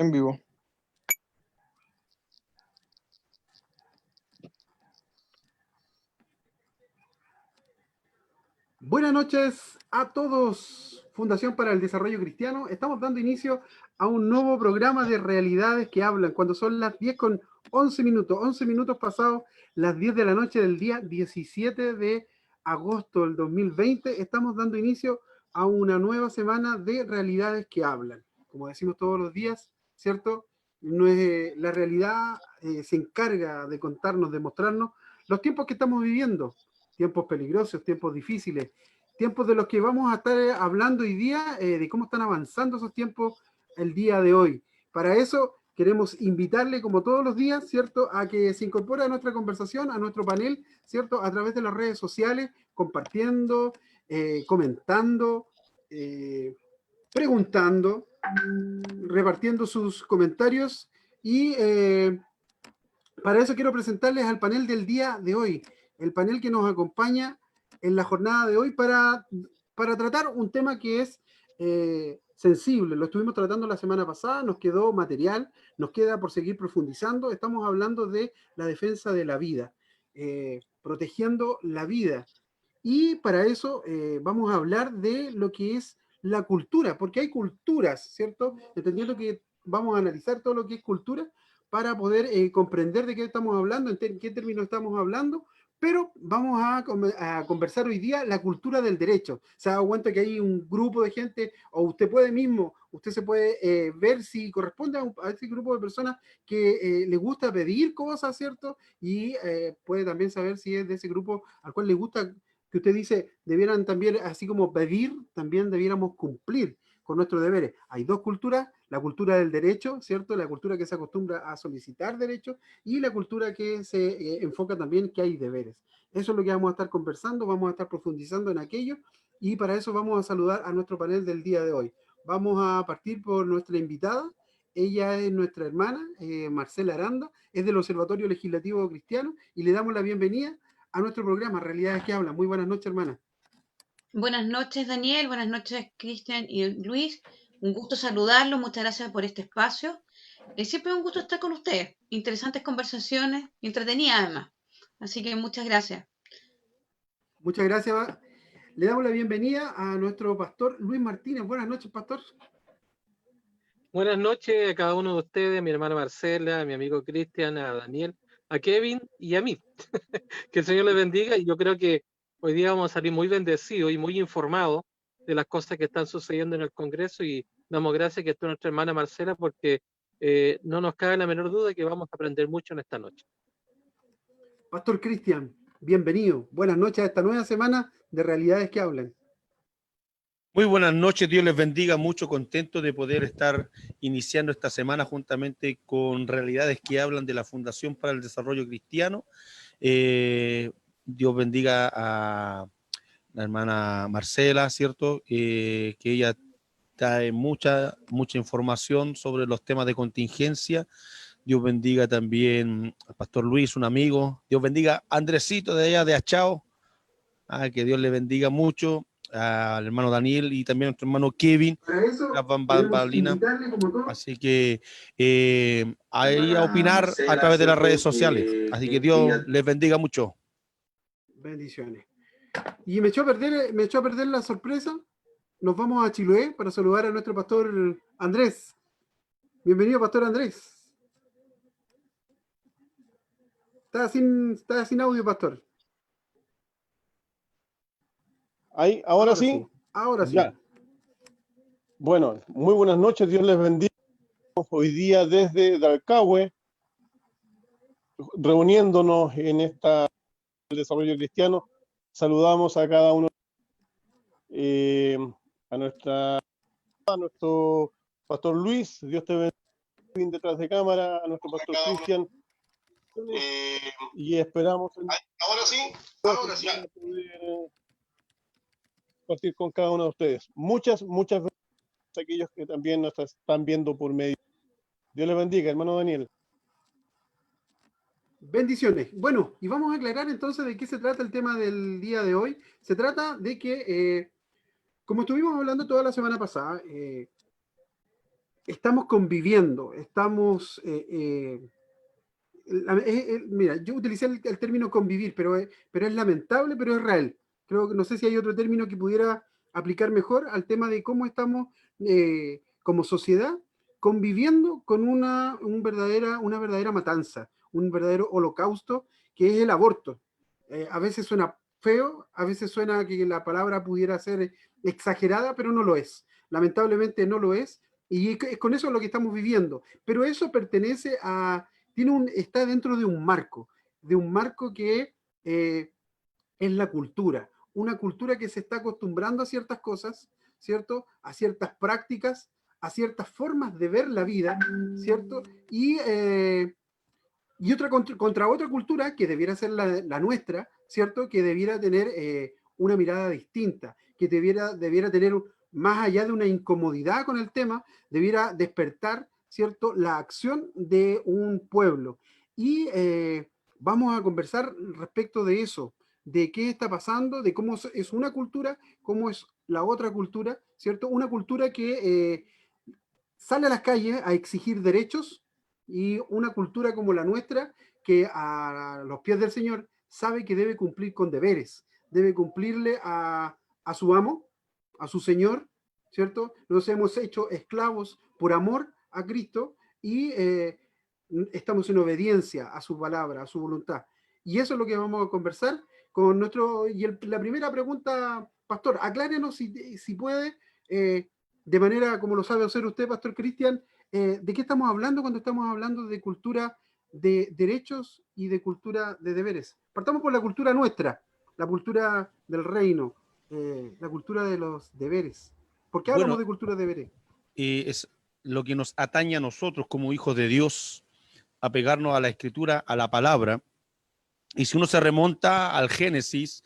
En vivo. Buenas noches a todos, Fundación para el Desarrollo Cristiano. Estamos dando inicio a un nuevo programa de Realidades que Hablan, cuando son las 10 con 11 minutos, 11 minutos pasados las 10 de la noche del día 17 de agosto del 2020. Estamos dando inicio a una nueva semana de Realidades que Hablan. Como decimos todos los días, ¿cierto? No es, la realidad se encarga de contarnos, de mostrarnos los tiempos que estamos viviendo, tiempos peligrosos, tiempos difíciles, tiempos de los que vamos a estar hablando hoy día, de cómo están avanzando esos tiempos el día de hoy. Para eso queremos invitarle, como todos los días, ¿cierto?, a que se incorpore a nuestra conversación, a nuestro panel, ¿cierto?, a través de las redes sociales, compartiendo, comentando, preguntando, repartiendo sus comentarios y para eso quiero presentarles al panel del día de hoy, el panel que nos acompaña en la jornada de hoy para tratar un tema que es sensible. Lo estuvimos tratando la semana pasada, nos quedó material, nos queda por seguir profundizando. Estamos hablando de la defensa de la vida, protegiendo la vida. Y para eso vamos a hablar de lo que es la cultura, porque hay culturas, ¿cierto? Entendiendo que vamos a analizar todo lo que es cultura para poder comprender de qué estamos hablando, en qué términos estamos hablando, pero vamos a conversar hoy día la cultura del derecho. Se ha dado cuenta que hay un grupo de gente, o usted puede mismo, usted se puede ver si corresponde a ese grupo de personas que le gusta pedir cosas, ¿cierto? Y puede también saber si es de ese grupo al cual le gusta, que usted dice, debieran también, así como pedir, también debiéramos cumplir con nuestros deberes. Hay dos culturas, la cultura del derecho, ¿cierto? La cultura que se acostumbra a solicitar derechos y la cultura que se enfoca también que hay deberes. Eso es lo que vamos a estar conversando, vamos a estar profundizando en aquello y para eso vamos a saludar a nuestro panel del día de hoy. Vamos a partir por nuestra invitada. Ella es nuestra hermana, Marcela Aranda, es del Observatorio Legislativo Cristiano y le damos la bienvenida a nuestro programa Realidades que Hablan. Muy buenas noches, hermana. Buenas noches, Daniel. Buenas noches, Cristian y Luis. Un gusto saludarlo. Muchas gracias por este espacio. Siempre es un gusto estar con ustedes. Interesantes conversaciones, entretenidas además. Así que muchas gracias. Muchas gracias. Le damos la bienvenida a nuestro pastor Luis Martínez. Buenas noches, pastor. Buenas noches a cada uno de ustedes, a mi hermana Marcela, a mi amigo Cristian, a Daniel, a Kevin y a mí. Que el Señor les bendiga y yo creo que hoy día vamos a salir muy bendecidos y muy informados de las cosas que están sucediendo en el Congreso y damos gracias que esté nuestra hermana Marcela porque no nos cabe la menor duda que vamos a aprender mucho en esta noche. Pastor Cristian, bienvenido. Buenas noches a esta nueva semana de Realidades que Hablan. Muy buenas noches, Dios les bendiga, mucho contento de poder estar iniciando esta semana juntamente con Realidades que Hablan de la Fundación para el Desarrollo Cristiano. Dios bendiga a la hermana Marcela, ¿cierto? Que ella trae mucha información sobre los temas de contingencia. Dios bendiga también al pastor Luis, un amigo. Dios bendiga a Andresito de allá de Achao. Que Dios le bendiga mucho al hermano Daniel y también a nuestro hermano Kevin, Para eso, así que ahí a opinar a través de las redes sociales. Así que Dios les bendiga mucho. Bendiciones. Y me echó a perder la sorpresa. Nos vamos a Chiloé para saludar a nuestro pastor Andrés. Bienvenido, pastor Andrés. Está sin audio, pastor. Ahí, ahora sí. Ahora sí. Ya. Bueno, muy buenas noches, Dios les bendiga. Hoy día desde Dalcahue, reuniéndonos en esta desarrollo cristiano, saludamos a cada uno, a nuestro pastor Luis, Dios te bendiga detrás de cámara, a nuestro pastor Cristian, y esperamos ahora sí poder compartir con cada uno de ustedes. Muchas gracias a aquellos que también nos están viendo por medio. Dios les bendiga, hermano Daniel. Bendiciones. Bueno, y vamos a aclarar entonces de qué se trata el tema del día de hoy. Se trata de que, como estuvimos hablando toda la semana pasada, estamos conviviendo, estamos... mira, yo utilicé el término convivir, pero es lamentable, pero es real. Creo que no sé si hay otro término que pudiera aplicar mejor al tema de cómo estamos como sociedad conviviendo con una verdadera matanza, un verdadero holocausto, que es el aborto. A veces suena feo, a veces suena que la palabra pudiera ser exagerada, pero no lo es. Lamentablemente no lo es, y con eso es lo que estamos viviendo. Pero eso pertenece a... está dentro de un marco que es la cultura, una cultura que se está acostumbrando a ciertas cosas, ¿cierto? A ciertas prácticas, a ciertas formas de ver la vida, ¿cierto? Y otra contra otra cultura que debiera ser la nuestra, ¿cierto? Que debiera tener una mirada distinta, que debiera tener, más allá de una incomodidad con el tema, debiera despertar, ¿cierto? La acción de un pueblo. Y vamos a conversar respecto de eso, de qué está pasando, de cómo es una cultura, cómo es la otra cultura, ¿cierto? Una cultura que sale a las calles a exigir derechos, y una cultura como la nuestra, que a los pies del Señor sabe que debe cumplir con deberes, debe cumplirle a su amo, a su Señor, ¿cierto? Nos hemos hecho esclavos por amor a Cristo, y estamos en obediencia a su palabra, a su voluntad. Y eso es lo que vamos a conversar con nuestro... la primera pregunta, pastor, aclárenos si puede, de manera como lo sabe hacer usted, pastor Cristian, ¿de qué estamos hablando cuando estamos hablando de cultura de derechos y de cultura de deberes? Partamos por la cultura nuestra, la cultura del reino, la cultura de los deberes. ¿Por qué hablamos Bueno, de cultura de deberes? es lo que nos atañe a nosotros como hijos de Dios, apegarnos a la escritura, a la palabra. Y si uno se remonta al Génesis,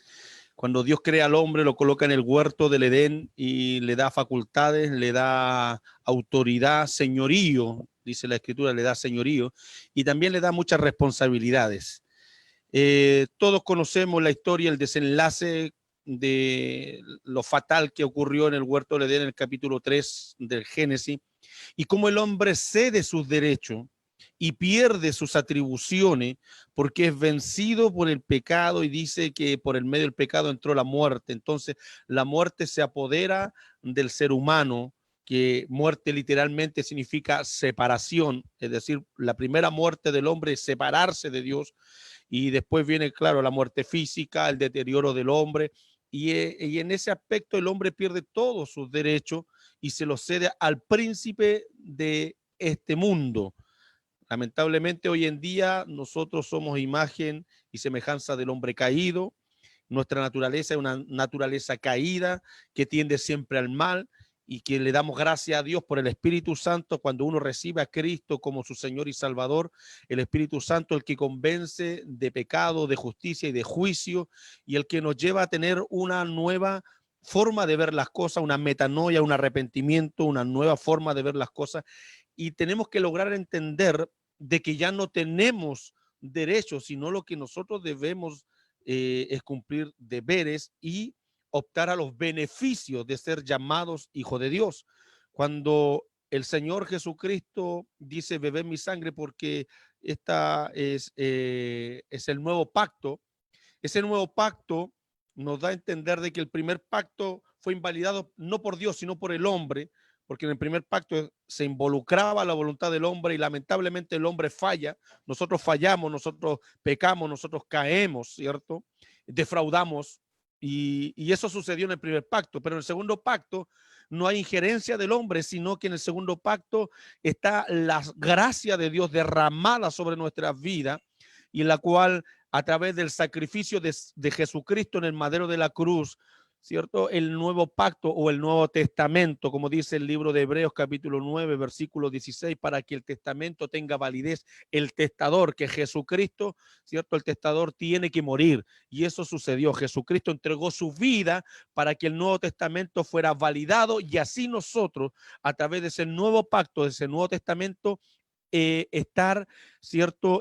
cuando Dios crea al hombre, lo coloca en el huerto del Edén y le da facultades, le da autoridad, señorío, dice la escritura, le da señorío, y también le da muchas responsabilidades. Todos conocemos la historia, el desenlace de lo fatal que ocurrió en el huerto del Edén en el capítulo 3 del Génesis, y cómo el hombre cede sus derechos y pierde sus atribuciones porque es vencido por el pecado, y dice que por el medio del pecado entró la muerte. Entonces la muerte se apodera del ser humano, que muerte literalmente significa separación, es decir, la primera muerte del hombre es separarse de Dios, y después viene, claro, la muerte física, el deterioro del hombre, y en ese aspecto el hombre pierde todos sus derechos y se los cede al príncipe de este mundo. Lamentablemente hoy en día nosotros somos imagen y semejanza del hombre caído. Nuestra naturaleza es una naturaleza caída que tiende siempre al mal, y que le damos gracias a Dios por el Espíritu Santo. Cuando uno recibe a Cristo como su Señor y Salvador, el Espíritu Santo, el que convence de pecado, de justicia y de juicio, y el que nos lleva a tener una nueva forma de ver las cosas, una metanoia, un arrepentimiento, una nueva forma de ver las cosas. Y tenemos que lograr entender de que ya no tenemos derechos, sino lo que nosotros debemos es cumplir deberes y optar a los beneficios de ser llamados hijos de Dios. Cuando el Señor Jesucristo dice, bebed mi sangre porque esta es el nuevo pacto, ese nuevo pacto nos da a entender de que el primer pacto fue invalidado no por Dios, sino por el hombre, porque en el primer pacto se involucraba la voluntad del hombre, y lamentablemente el hombre falla, nosotros fallamos, nosotros pecamos, nosotros caemos, ¿cierto? Defraudamos, y eso sucedió en el primer pacto. Pero en el segundo pacto no hay injerencia del hombre, sino que en el segundo pacto está la gracia de Dios derramada sobre nuestras vidas, y en la cual, a través del sacrificio de Jesucristo en el madero de la cruz, ¿cierto? El nuevo pacto o el Nuevo Testamento, como dice el libro de Hebreos capítulo 9, versículo 16, para que el testamento tenga validez, el testador, que Jesucristo, ¿cierto? El testador tiene que morir, y eso sucedió. Jesucristo entregó su vida para que el Nuevo Testamento fuera validado, y así nosotros, a través de ese nuevo pacto, de ese Nuevo Testamento, estar, ¿cierto?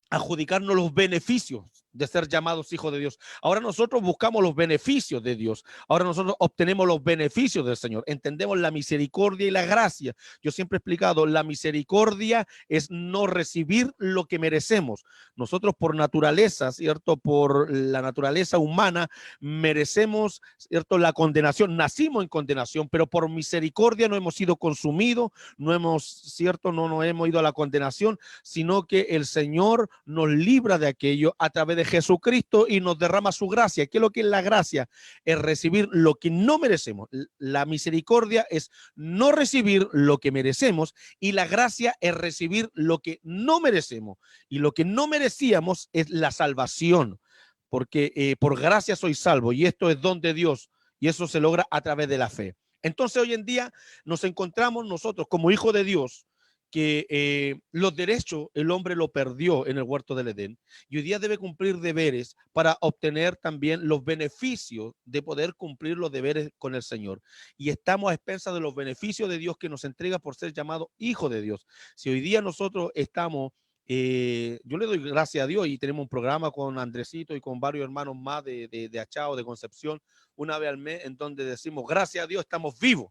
Adjudicarnos los beneficios de ser llamados hijos de Dios. Ahora nosotros buscamos los beneficios de Dios. Ahora nosotros obtenemos los beneficios del Señor. Entendemos la misericordia y la gracia. Yo siempre he explicado, la misericordia es no recibir lo que merecemos. Nosotros por naturaleza, ¿cierto? Por la naturaleza humana, merecemos, ¿cierto? La condenación. Nacimos en condenación, pero por misericordia no hemos sido consumidos, no hemos, ¿cierto? No nos hemos ido a la condenación, sino que el Señor nos libra de aquello a través de Jesucristo y nos derrama su gracia. ¿Qué es lo que es la gracia? Es recibir lo que no merecemos. La misericordia es no recibir lo que merecemos y la gracia es recibir lo que no merecemos. Y lo que no merecíamos es la salvación, porque por gracia soy salvo y esto es don de Dios y eso se logra a través de la fe. Entonces hoy en día nos encontramos nosotros como hijos de Dios que los derechos el hombre lo perdió en el huerto del Edén y hoy día debe cumplir deberes para obtener también los beneficios de poder cumplir los deberes con el Señor. Y estamos a expensas de los beneficios de Dios que nos entrega por ser llamado hijo de Dios. Si hoy día nosotros estamos, yo le doy gracias a Dios y tenemos un programa con Andresito y con varios hermanos más de Achao, de Concepción, una vez al mes en donde decimos gracias a Dios estamos vivos,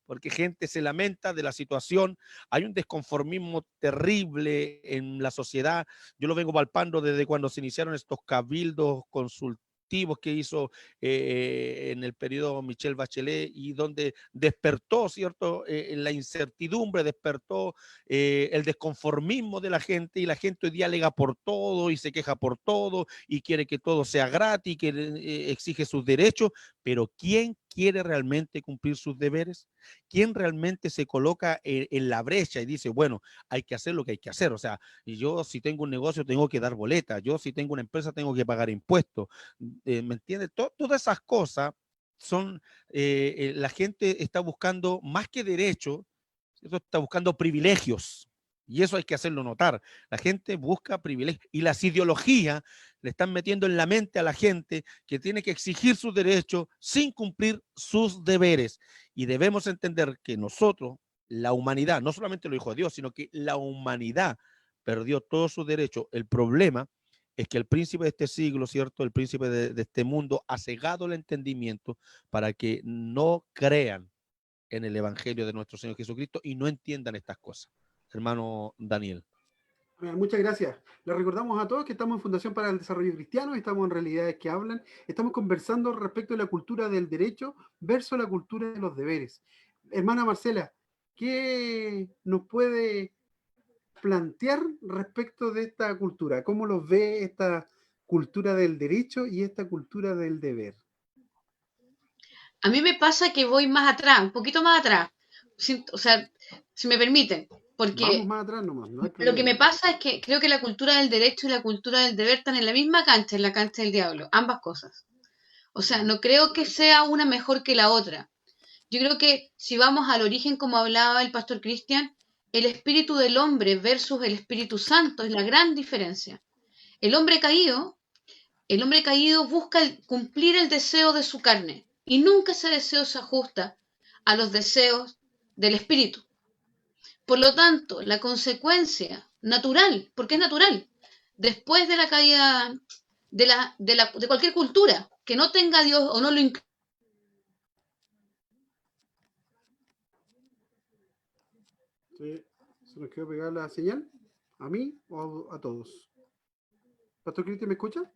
porque gente se lamenta de la situación, hay un desconformismo terrible en la sociedad. Yo lo vengo palpando desde cuando se iniciaron estos cabildos consultivos que hizo en el periodo Michelle Bachelet y donde despertó, ¿cierto? La incertidumbre, despertó el desconformismo de la gente y la gente hoy día alega por todo y se queja por todo y quiere que todo sea gratis, que exige sus derechos, pero ¿quién quiere realmente cumplir sus deberes? ¿Quién realmente se coloca en la brecha y dice, bueno, hay que hacer lo que hay que hacer? O sea, yo si tengo un negocio tengo que dar boleta, yo si tengo una empresa tengo que pagar impuestos, ¿me entiendes? Todas esas cosas son, la gente está buscando más que derechos, está buscando privilegios. Y eso hay que hacerlo notar. La gente busca privilegios y las ideologías le están metiendo en la mente a la gente que tiene que exigir sus derechos sin cumplir sus deberes. Y debemos entender que nosotros, la humanidad, no solamente los hijos de Dios, sino que la humanidad perdió todos sus derechos. El problema es que el príncipe de este siglo, ¿cierto? El príncipe de este mundo ha cegado el entendimiento para que no crean en el evangelio de nuestro Señor Jesucristo y no entiendan estas cosas. Hermano Daniel. Muchas gracias. Les recordamos a todos que estamos en Fundación para el Desarrollo Cristiano, estamos en Realidades que Hablan, estamos conversando respecto de la cultura del derecho versus la cultura de los deberes. Hermana Marcela, ¿qué nos puede plantear respecto de esta cultura? ¿Cómo los ve esta cultura del derecho y esta cultura del deber? A mí me pasa que voy más atrás, un poquito más atrás. O sea, si me permiten, Vamos porque más atrás nomás, no hay lo que me problema. pasa es que creo que la cultura del derecho y la cultura del deber están en la misma cancha, en la cancha del diablo, ambas cosas. O sea, no creo que sea una mejor que la otra. Yo creo que si vamos al origen, como hablaba el pastor Cristian, el espíritu del hombre versus el Espíritu Santo es la gran diferencia. El hombre caído, el hombre caído busca cumplir el deseo de su carne y nunca ese deseo se ajusta a los deseos del espíritu. Por lo tanto, la consecuencia natural, porque es natural, después de la caída de cualquier cultura que no tenga a Dios o no lo incluya. Sí, ¿se nos quedó pegada la señal? ¿A mí o a todos? ¿Pastor Cristian me escucha?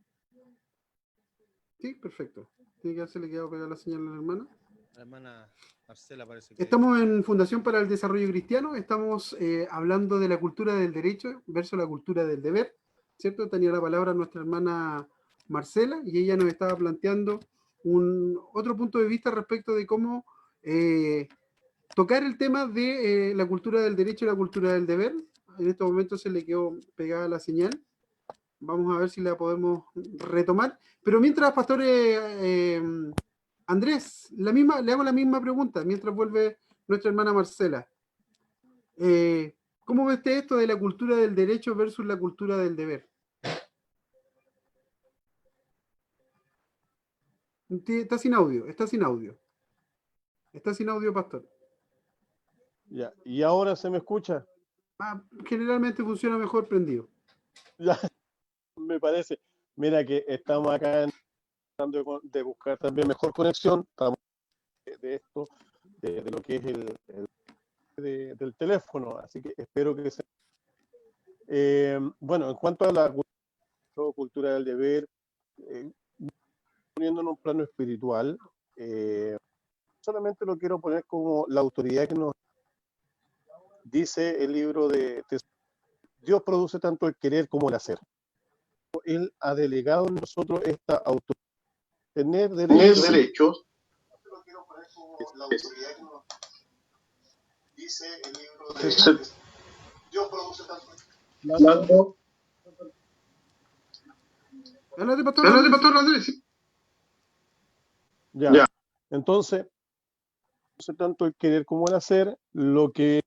Sí, perfecto. Tiene que haberse le quedado pegada la señal a la hermana. La hermana Marcela parece que... Estamos en Fundación para el Desarrollo Cristiano, estamos hablando de la cultura del derecho versus la cultura del deber, ¿cierto? Tenía la palabra nuestra hermana Marcela y ella nos estaba planteando otro punto de vista respecto de cómo tocar el tema de la cultura del derecho y la cultura del deber. En estos momentos se le quedó pegada la señal. Vamos a ver si la podemos retomar. Pero mientras, pastor Andrés, le hago la misma pregunta mientras vuelve nuestra hermana Marcela. ¿Cómo ve usted esto de la cultura del derecho versus la cultura del deber? Está sin audio, está sin audio. Está sin audio, pastor. Ya, ¿y ahora se me escucha? Generalmente funciona mejor prendido. Ya, me parece. Mira que estamos acá tratando de buscar también mejor conexión, estamos de esto, de lo que es del teléfono, así que espero que se... bueno, en cuanto a la cultura del deber, poniendo en un plano espiritual, solamente lo quiero poner como la autoridad que nos dice el libro de Dios produce tanto el querer como el hacer. Él ha delegado en nosotros esta autoridad. Tener derechos. La autoridad que nos dice el libro de Dios produce tanto. Háblate, pastor Andrés. Ya. Entonces, tanto el querer como el hacer, lo que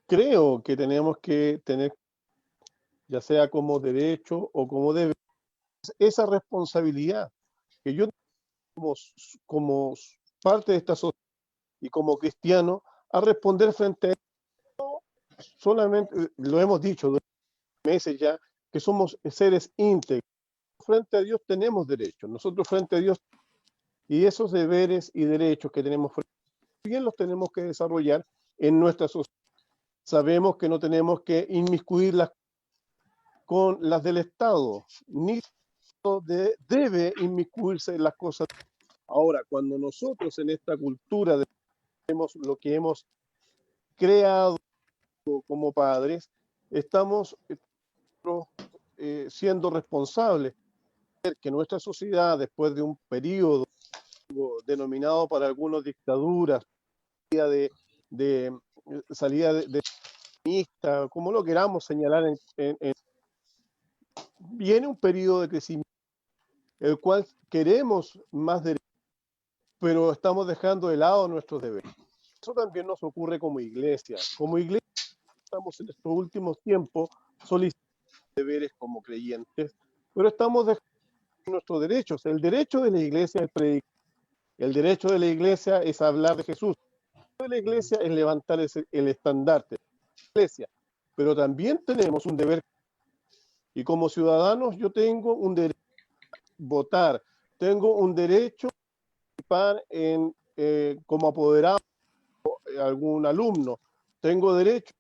creo que tenemos que tener, ya sea como derecho o como deber, esa responsabilidad que yo como parte de esta sociedad y como cristiano, a responder frente a esto. Solamente, lo hemos dicho durante meses ya, que somos seres íntegros. Frente a Dios tenemos derechos, nosotros frente a Dios, y esos deberes y derechos que tenemos frente a Dios, bien los tenemos que desarrollar en nuestra sociedad. Sabemos que no tenemos que inmiscuirlas con las del Estado, ni debe inmiscuirse en las cosas. Ahora, cuando nosotros en esta cultura tenemos lo que hemos creado como padres, estamos siendo responsables de que nuestra sociedad, después de un periodo denominado para algunos dictaduras, salida de como lo queramos señalar, viene un periodo de crecimiento, el cual queremos más derechos, pero estamos dejando de lado nuestros deberes. Eso también nos ocurre como iglesia. Como iglesia estamos en estos últimos tiempos solicitando deberes como creyentes, pero estamos dejando nuestros derechos. El derecho de la iglesia es predicar. El derecho de la iglesia es hablar de Jesús. El derecho de la iglesia es levantar el estandarte de la iglesia. Pero también tenemos un deber. Y como ciudadanos yo tengo un derecho a votar. Tengo un derecho a participar como apoderado de algún alumno. Tengo derecho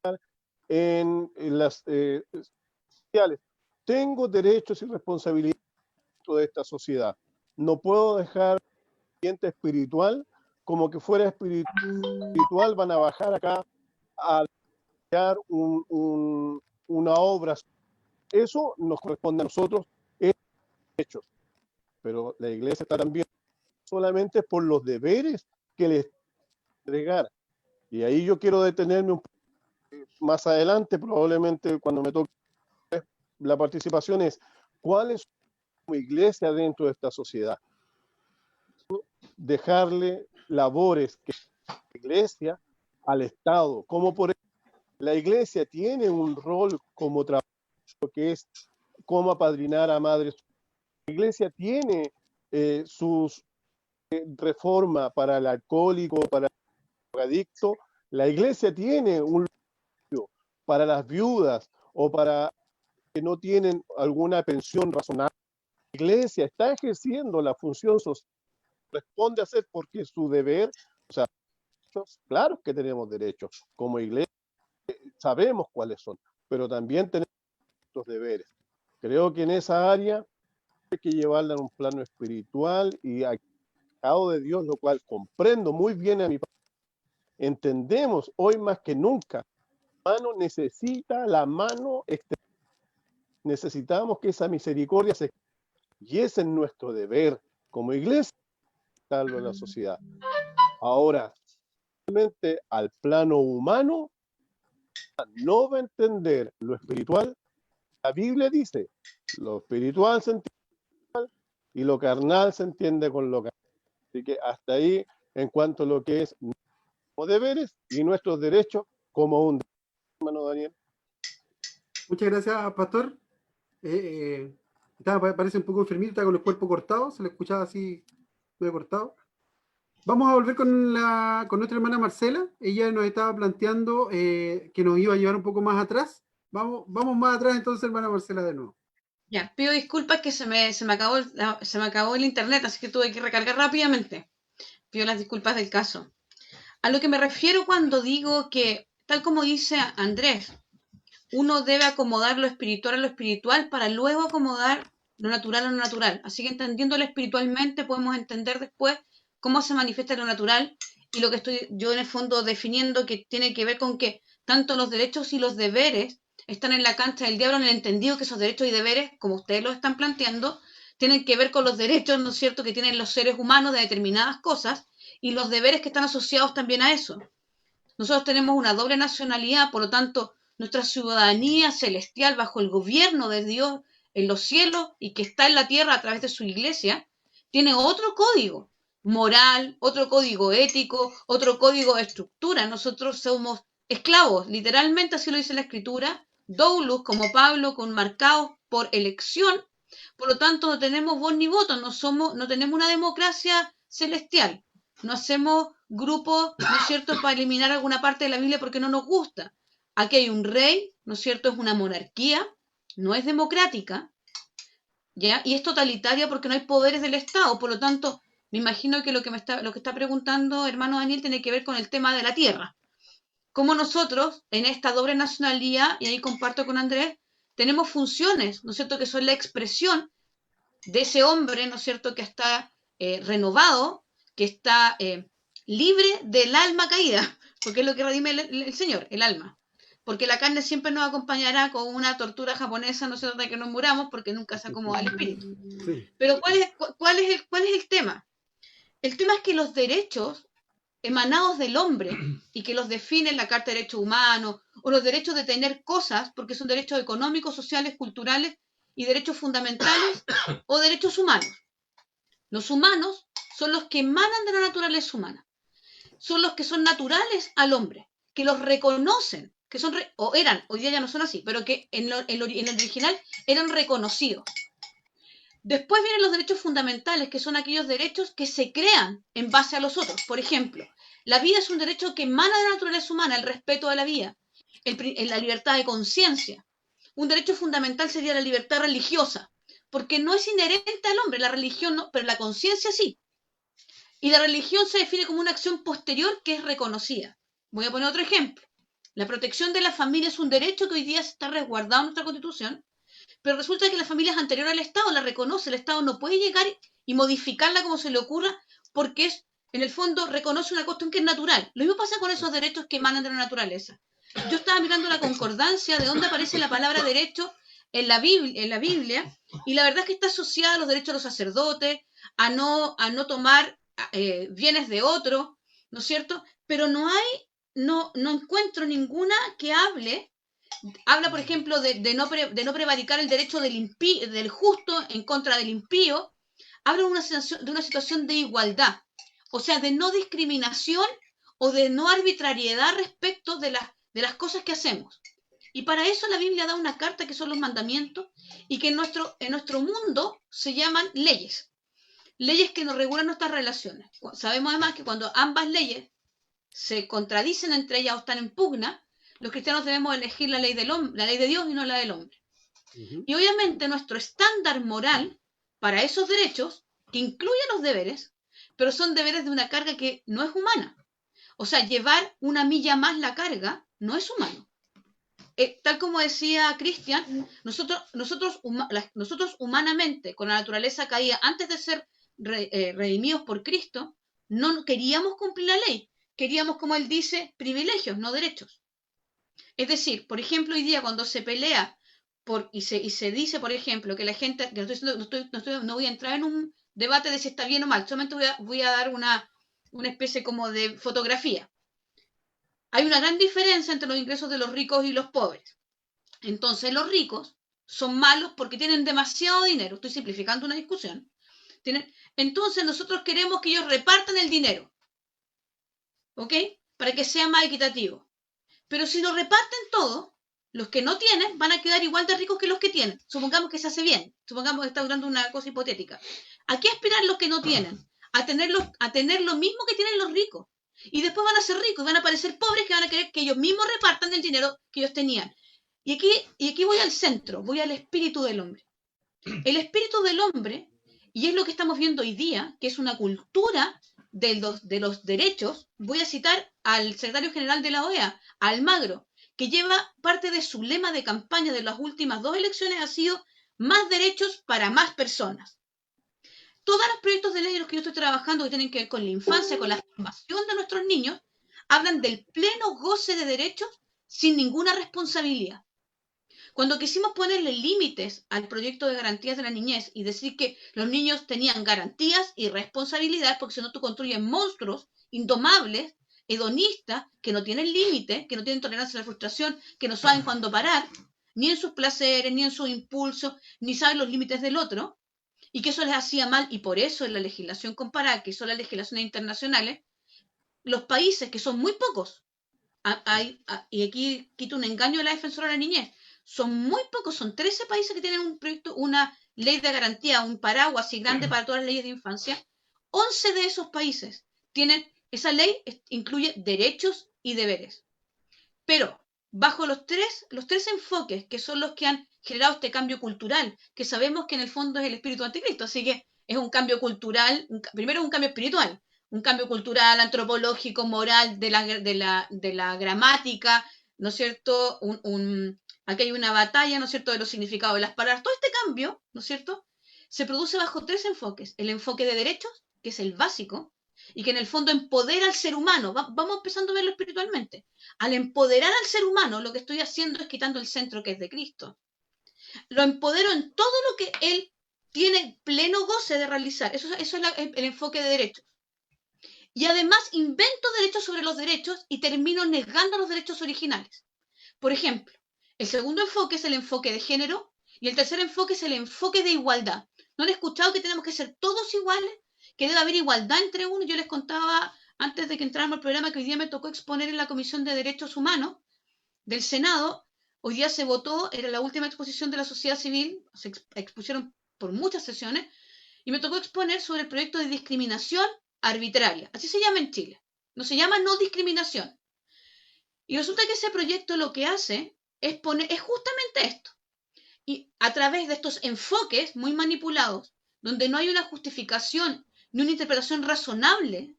a estar en las sociales. Tengo derechos y responsabilidades de esta sociedad. No puedo dejar el ambiente espiritual como que fuera espiritual, van a bajar acá a crear una obra. Eso nos corresponde a nosotros, es derechos. Pero la iglesia está también solamente por los deberes que les entregar. Y ahí yo quiero detenerme un poco más adelante, probablemente cuando me toque la participación, es cuáles son como iglesia dentro de esta sociedad. Dejarle labores que la iglesia al Estado, como por ejemplo, la iglesia tiene un rol como trabajo que es cómo apadrinar a madres. La iglesia tiene sus reforma para el alcohólico, para el drogadicto. La iglesia tiene un para las viudas o para que no tienen alguna pensión razonable. La iglesia está ejerciendo la función social, responde a hacer porque es su deber. O sea, claro que tenemos derechos como iglesia, sabemos cuáles son, pero también tenemos nuestros deberes. Creo que en esa área hay que llevarla en un plano espiritual y al lado de Dios, lo cual comprendo muy bien a mi padre. Entendemos hoy más que nunca, la mano necesita la mano externa. Necesitamos que esa misericordia se... Y ese es nuestro deber como iglesia, salvo en la sociedad. Ahora, realmente al plano humano, no va a entender lo espiritual. La Biblia dice, lo espiritual se entiende y lo carnal se entiende con lo carnal. Así que hasta ahí, en cuanto a lo que es nuestros deberes y nuestros derechos como un hermano Daniel. Muchas gracias, pastor. Parece un poco enfermito, está con el cuerpo cortado, se le escuchaba así medio cortado. Vamos a volver con nuestra hermana Marcela. Ella nos estaba planteando que nos iba a llevar un poco más atrás. Vamos más atrás entonces, hermana Marcela, de nuevo. Ya, pido disculpas que se me acabó el internet, así que tuve que recargar rápidamente. Pido las disculpas del caso. A lo que me refiero cuando digo que, tal como dice Andrés, uno debe acomodar lo espiritual a lo espiritual para luego acomodar lo natural a lo natural. Así que entendiéndolo espiritualmente podemos entender después cómo se manifiesta lo natural y lo que estoy yo en el fondo definiendo, que tiene que ver con que tanto los derechos y los deberes están en la cancha del diablo, en el entendido que esos derechos y deberes, como ustedes lo están planteando, tienen que ver con los derechos, ¿no es cierto?, que tienen los seres humanos de determinadas cosas y los deberes que están asociados también a eso. Nosotros tenemos una doble nacionalidad, por lo tanto, nuestra ciudadanía celestial bajo el gobierno de Dios en los cielos y que está en la tierra a través de su iglesia, tiene otro código moral, otro código ético, otro código de estructura. Nosotros somos esclavos, literalmente así lo dice la Escritura, doulos como Pablo, con marcados por elección. Por lo tanto, no tenemos voz ni voto, no tenemos una democracia celestial. No hacemos grupos, ¿no es cierto?, para eliminar alguna parte de la Biblia porque no nos gusta. Aquí hay un rey, ¿no es cierto?, es una monarquía, no es democrática, ¿ya? Y es totalitaria porque no hay poderes del Estado. Por lo tanto, me imagino que lo que está preguntando hermano Daniel tiene que ver con el tema de la tierra. Como nosotros, en esta doble nacionalidad, y ahí comparto con Andrés, tenemos funciones, ¿no es cierto?, que son la expresión de ese hombre, ¿no es cierto?, que está renovado, que está libre del alma caída, porque es lo que redime el Señor, el alma. Porque la carne siempre nos acompañará con una tortura japonesa, no se trata de que nos muramos, porque nunca se acomoda el espíritu. Sí. Pero ¿cuál es el tema? El tema es que los derechos emanados del hombre y que los define la Carta de Derechos Humanos, o los derechos de tener cosas, porque son derechos económicos, sociales, culturales y derechos fundamentales, o derechos humanos. Los humanos son los que emanan de la naturaleza humana, son los que son naturales al hombre, que los reconocen, que son, o eran, hoy día ya no son así, pero que en el original eran reconocidos. Después vienen los derechos fundamentales, que son aquellos derechos que se crean en base a los otros. Por ejemplo, la vida es un derecho que emana de la naturaleza humana, el respeto a la vida, la libertad de conciencia. Un derecho fundamental sería la libertad religiosa, porque no es inherente al hombre, la religión no, pero la conciencia sí. Y la religión se define como una acción posterior que es reconocida. Voy a poner otro ejemplo. La protección de la familia es un derecho que hoy día está resguardado en nuestra Constitución, pero resulta que la familia es anterior al Estado, la reconoce, el Estado no puede llegar y modificarla como se le ocurra, porque es, en el fondo, reconoce una cuestión que es natural. Lo mismo pasa con esos derechos que emanan de la naturaleza. Yo estaba mirando la concordancia de dónde aparece la palabra derecho en la Biblia, y la verdad es que está asociada a los derechos de los sacerdotes, a no tomar bienes de otro, ¿no es cierto? Pero no encuentro ninguna que habla, por ejemplo, de no prevaricar el derecho del justo en contra del impío. Habla de una situación de igualdad, o sea, de no discriminación o de no arbitrariedad respecto de las cosas que hacemos. Y para eso la Biblia da una carta que son los mandamientos y que en nuestro mundo se llaman leyes. Leyes que nos regulan nuestras relaciones. Sabemos además que cuando ambas leyes se contradicen entre ellas o están en pugna, los cristianos debemos elegir la ley de Dios y no la del hombre. Y obviamente nuestro estándar moral para esos derechos incluye los deberes, pero son deberes de una carga que no es humana. O sea, llevar una milla más la carga no es humano. Tal como decía Cristian, nosotros humanamente, con la naturaleza caída, antes de ser redimidos por Cristo, no queríamos cumplir la ley. Queríamos, como él dice, privilegios, no derechos. Es decir, por ejemplo, hoy día cuando se pelea y se dice, por ejemplo, que la gente, que no voy a entrar en un debate de si está bien o mal, solamente voy a dar una especie como de fotografía. Hay una gran diferencia entre los ingresos de los ricos y los pobres. Entonces, los ricos son malos porque tienen demasiado dinero. Estoy simplificando una discusión. Entonces, nosotros queremos que ellos repartan el dinero, ¿ok? Para que sea más equitativo. Pero si lo reparten todo, los que no tienen van a quedar igual de ricos que los que tienen. Supongamos que se hace bien. Supongamos que está hablando una cosa hipotética. ¿A qué aspiran los que no tienen? A tener lo mismo que tienen los ricos. Y después van a ser ricos y van a parecer pobres que van a querer que ellos mismos repartan el dinero que ellos tenían. Y aquí voy al centro, voy al espíritu del hombre. El espíritu del hombre, y es lo que estamos viendo hoy día, que es una cultura de los derechos. Voy a citar al secretario general de la OEA, Almagro, que lleva parte de su lema de campaña de las últimas 2 elecciones ha sido más derechos para más personas. Todos los proyectos de ley en los que yo estoy trabajando que tienen que ver con la infancia, con la formación de nuestros niños, hablan del pleno goce de derechos sin ninguna responsabilidad. Cuando quisimos ponerle límites al proyecto de garantías de la niñez y decir que los niños tenían garantías y responsabilidades, porque si no tú construyes monstruos indomables, hedonistas, que no tienen límite, que no tienen tolerancia a la frustración, que no saben cuándo parar, ni en sus placeres, ni en sus impulsos, ni saben los límites del otro, y que eso les hacía mal, y por eso en la legislación comparada, que son las legislaciones internacionales, los países, que son muy pocos, y aquí quito un engaño de la defensora de la niñez, son muy pocos, son 13 países que tienen un proyecto, una ley de garantía, un paraguas así grande para todas las leyes de infancia. 11 de esos países tienen, esa ley incluye derechos y deberes. Pero bajo los tres enfoques que son los que han generado este cambio cultural, que sabemos que en el fondo es el espíritu anticristo, así que es un cambio cultural, primero es un cambio espiritual, un cambio cultural, antropológico, moral, de la gramática, ¿no es cierto? Aquí hay una batalla, ¿no es cierto?, de los significados de las palabras. Todo este cambio, ¿no es cierto?, se produce bajo 3 enfoques. El enfoque de derechos, que es el básico, y que en el fondo empodera al ser humano. Vamos empezando a verlo espiritualmente. Al empoderar al ser humano, lo que estoy haciendo es quitando el centro que es de Cristo. Lo empodero en todo lo que Él tiene pleno goce de realizar. Eso es el enfoque de derechos. Y además invento derechos sobre los derechos y termino negando los derechos originales. Por ejemplo, el segundo enfoque es el enfoque de género y el tercer enfoque es el enfoque de igualdad. ¿No han escuchado que tenemos que ser todos iguales? Que debe haber igualdad entre uno. Yo les contaba antes de que entráramos al programa que hoy día me tocó exponer en la Comisión de Derechos Humanos del Senado. Hoy día se votó, era la última exposición de la sociedad civil, se expusieron por muchas sesiones, y me tocó exponer sobre el proyecto de discriminación arbitraria. Así se llama en Chile. No se llama no discriminación. Y resulta que ese proyecto lo que hace es justamente esto. Y a través de estos enfoques muy manipulados, donde no hay una justificación ni una interpretación razonable,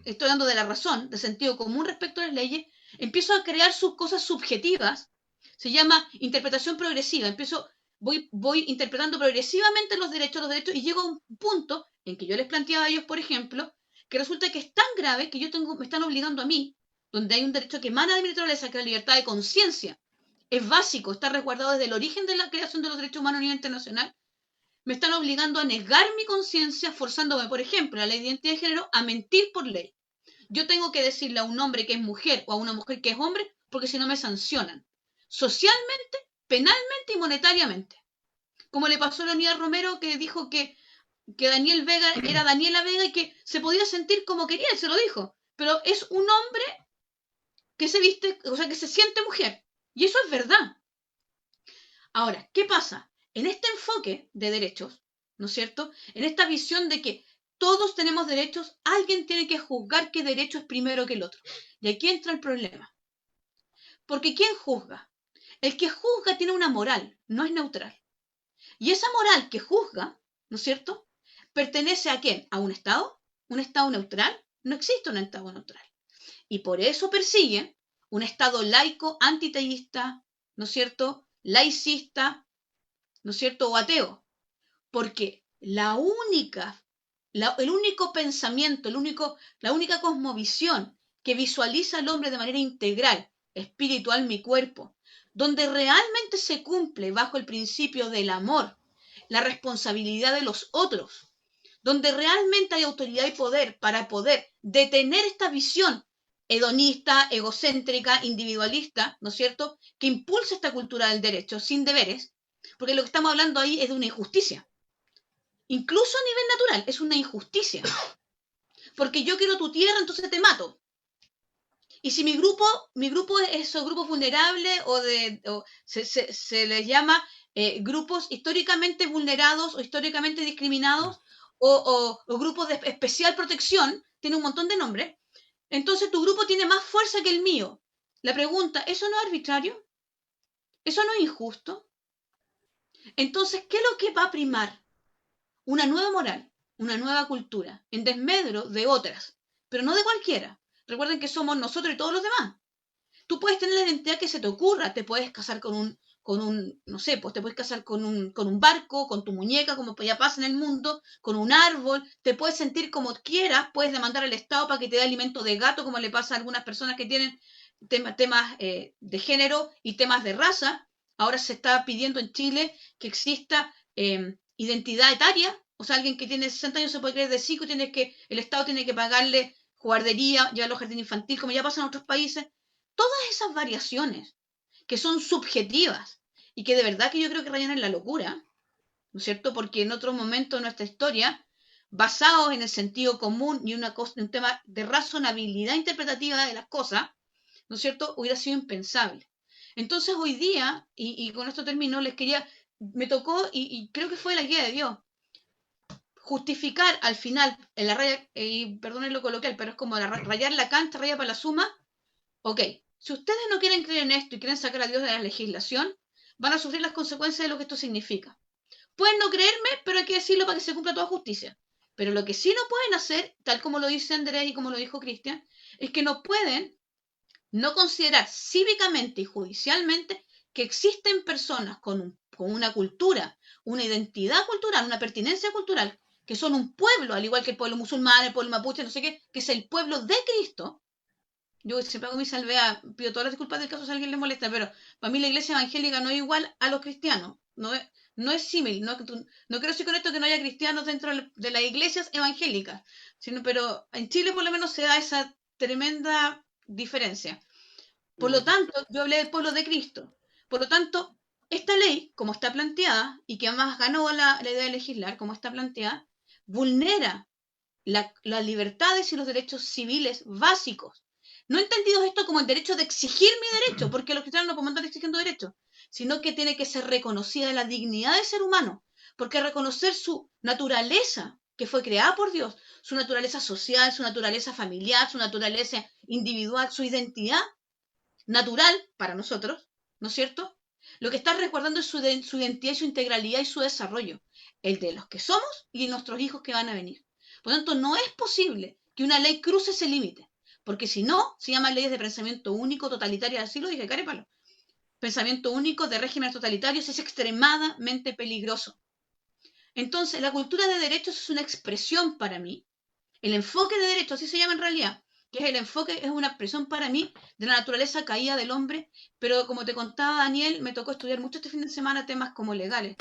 estoy hablando de la razón, de sentido común respecto a las leyes, empiezo a crear sus cosas subjetivas. Se llama interpretación progresiva. Voy interpretando progresivamente los derechos y llego a un punto en que yo les planteaba a ellos, por ejemplo, que resulta que es tan grave que me están obligando a mí, donde hay un derecho que emana de mi naturaleza, que es la libertad de conciencia, es básico, está resguardado desde el origen de la creación de los derechos humanos a nivel internacional, me están obligando a negar mi conciencia, forzándome, por ejemplo, la ley de identidad de género, a mentir por ley. Yo tengo que decirle a un hombre que es mujer o a una mujer que es hombre, porque si no me sancionan, socialmente, penalmente y monetariamente. Como le pasó a Leonida Romero, que dijo que Daniel Vega era Daniela Vega y que se podía sentir como quería, él se lo dijo. Pero es un hombre que se viste, o sea, que se siente mujer. Y eso es verdad. Ahora, ¿qué pasa? En este enfoque de derechos, ¿no es cierto? En esta visión de que todos tenemos derechos, alguien tiene que juzgar qué derecho es primero que el otro. Y aquí entra el problema. Porque ¿quién juzga? El que juzga tiene una moral, no es neutral. Y esa moral que juzga, ¿no es cierto?, ¿pertenece a quién? ¿A un Estado? ¿Un Estado neutral? No existe un Estado neutral. Y por eso persiguen un Estado laico, antiteísta, ¿no es cierto?, laicista, ¿no es cierto?, o ateo. Porque el único pensamiento, la única cosmovisión que visualiza al hombre de manera integral, espiritual, mi cuerpo, donde realmente se cumple bajo el principio del amor, la responsabilidad de los otros, donde realmente hay autoridad y poder para poder detener esta visión hedonista, egocéntrica, individualista, ¿no es cierto?, que impulsa esta cultura del derecho sin deberes, porque lo que estamos hablando ahí es de una injusticia. Incluso a nivel natural, es una injusticia. Porque yo quiero tu tierra, entonces te mato. Y si mi grupo es esos grupos vulnerables se les llama grupos históricamente vulnerados o históricamente discriminados o grupos de especial protección, tiene un montón de nombres, entonces tu grupo tiene más fuerza que el mío. La pregunta, ¿eso no es arbitrario? ¿Eso no es injusto? Entonces, ¿qué es lo que va a primar? Una nueva moral, una nueva cultura, en desmedro de otras, pero no de cualquiera. Recuerden que somos nosotros y todos los demás. Tú puedes tener la identidad que se te ocurra, te puedes casar no sé, pues te puedes casar con un barco, con tu muñeca, como ya pasa en el mundo, con un árbol, te puedes sentir como quieras, puedes demandar al Estado para que te dé alimento de gato, como le pasa a algunas personas que tienen temas de género y temas de raza. Ahora se está pidiendo en Chile que exista identidad etaria, o sea, alguien que tiene 60 años se puede creer de 5 y el Estado tiene que pagarle guardería, llevarlo a jardín infantil, como ya pasa en otros países. Todas esas variaciones que son subjetivas y que de verdad que yo creo que rayan en la locura, ¿no es cierto? Porque en otro momento de nuestra historia, basados en el sentido común y un tema de razonabilidad interpretativa de las cosas, ¿no es cierto?, hubiera sido impensable. Entonces hoy día, y con esto termino, me tocó, y creo que fue la guía de Dios, justificar al final, en la raya, y perdonen lo coloquial, pero es como rayar la cancha, raya para la suma. Ok, si ustedes no quieren creer en esto y quieren sacar a Dios de la legislación, van a sufrir las consecuencias de lo que esto significa. Pueden no creerme, pero hay que decirlo para que se cumpla toda justicia. Pero lo que sí no pueden hacer, tal como lo dice Andrés y como lo dijo Cristian, es que no pueden no considerar cívicamente y judicialmente que existen personas con una cultura, una identidad cultural, una pertinencia cultural, que son un pueblo, al igual que el pueblo musulmán, el pueblo mapuche, no sé qué, que es el pueblo de Cristo. Yo siempre hago mi salvea, pido todas las disculpas del caso si a alguien le molesta, pero para mí la iglesia evangélica no es igual a los cristianos, no es símil, no quiero decir con esto que no haya cristianos dentro de las iglesias evangélicas, pero en Chile por lo menos se da esa tremenda diferencia. Por lo tanto, yo hablé del pueblo de Cristo. Por lo tanto, esta ley, como está planteada, y que además ganó la idea de legislar, como está planteada, vulnera las libertades y los derechos civiles básicos. No entendidos esto como el derecho de exigir mi derecho, porque los cristianos no podemos andar exigiendo derechos, sino que tiene que ser reconocida la dignidad del ser humano, porque reconocer su naturaleza, que fue creada por Dios, su naturaleza social, su naturaleza familiar, su naturaleza individual, su identidad natural para nosotros, ¿no es cierto? Lo que está resguardando es su identidad y su integralidad y su desarrollo, el de los que somos y de nuestros hijos que van a venir. Por lo tanto, no es posible que una ley cruce ese límite, porque si no, se llaman leyes de pensamiento único, totalitario, así lo dije, carépalo. Pensamiento único de regímenes totalitarios es extremadamente peligroso. Entonces, la cultura de derechos es una expresión para mí. El enfoque de derechos, así se llama en realidad, que es el enfoque, es una expresión para mí de la naturaleza caída del hombre, pero como te contaba Daniel, me tocó estudiar mucho este fin de semana temas como legales.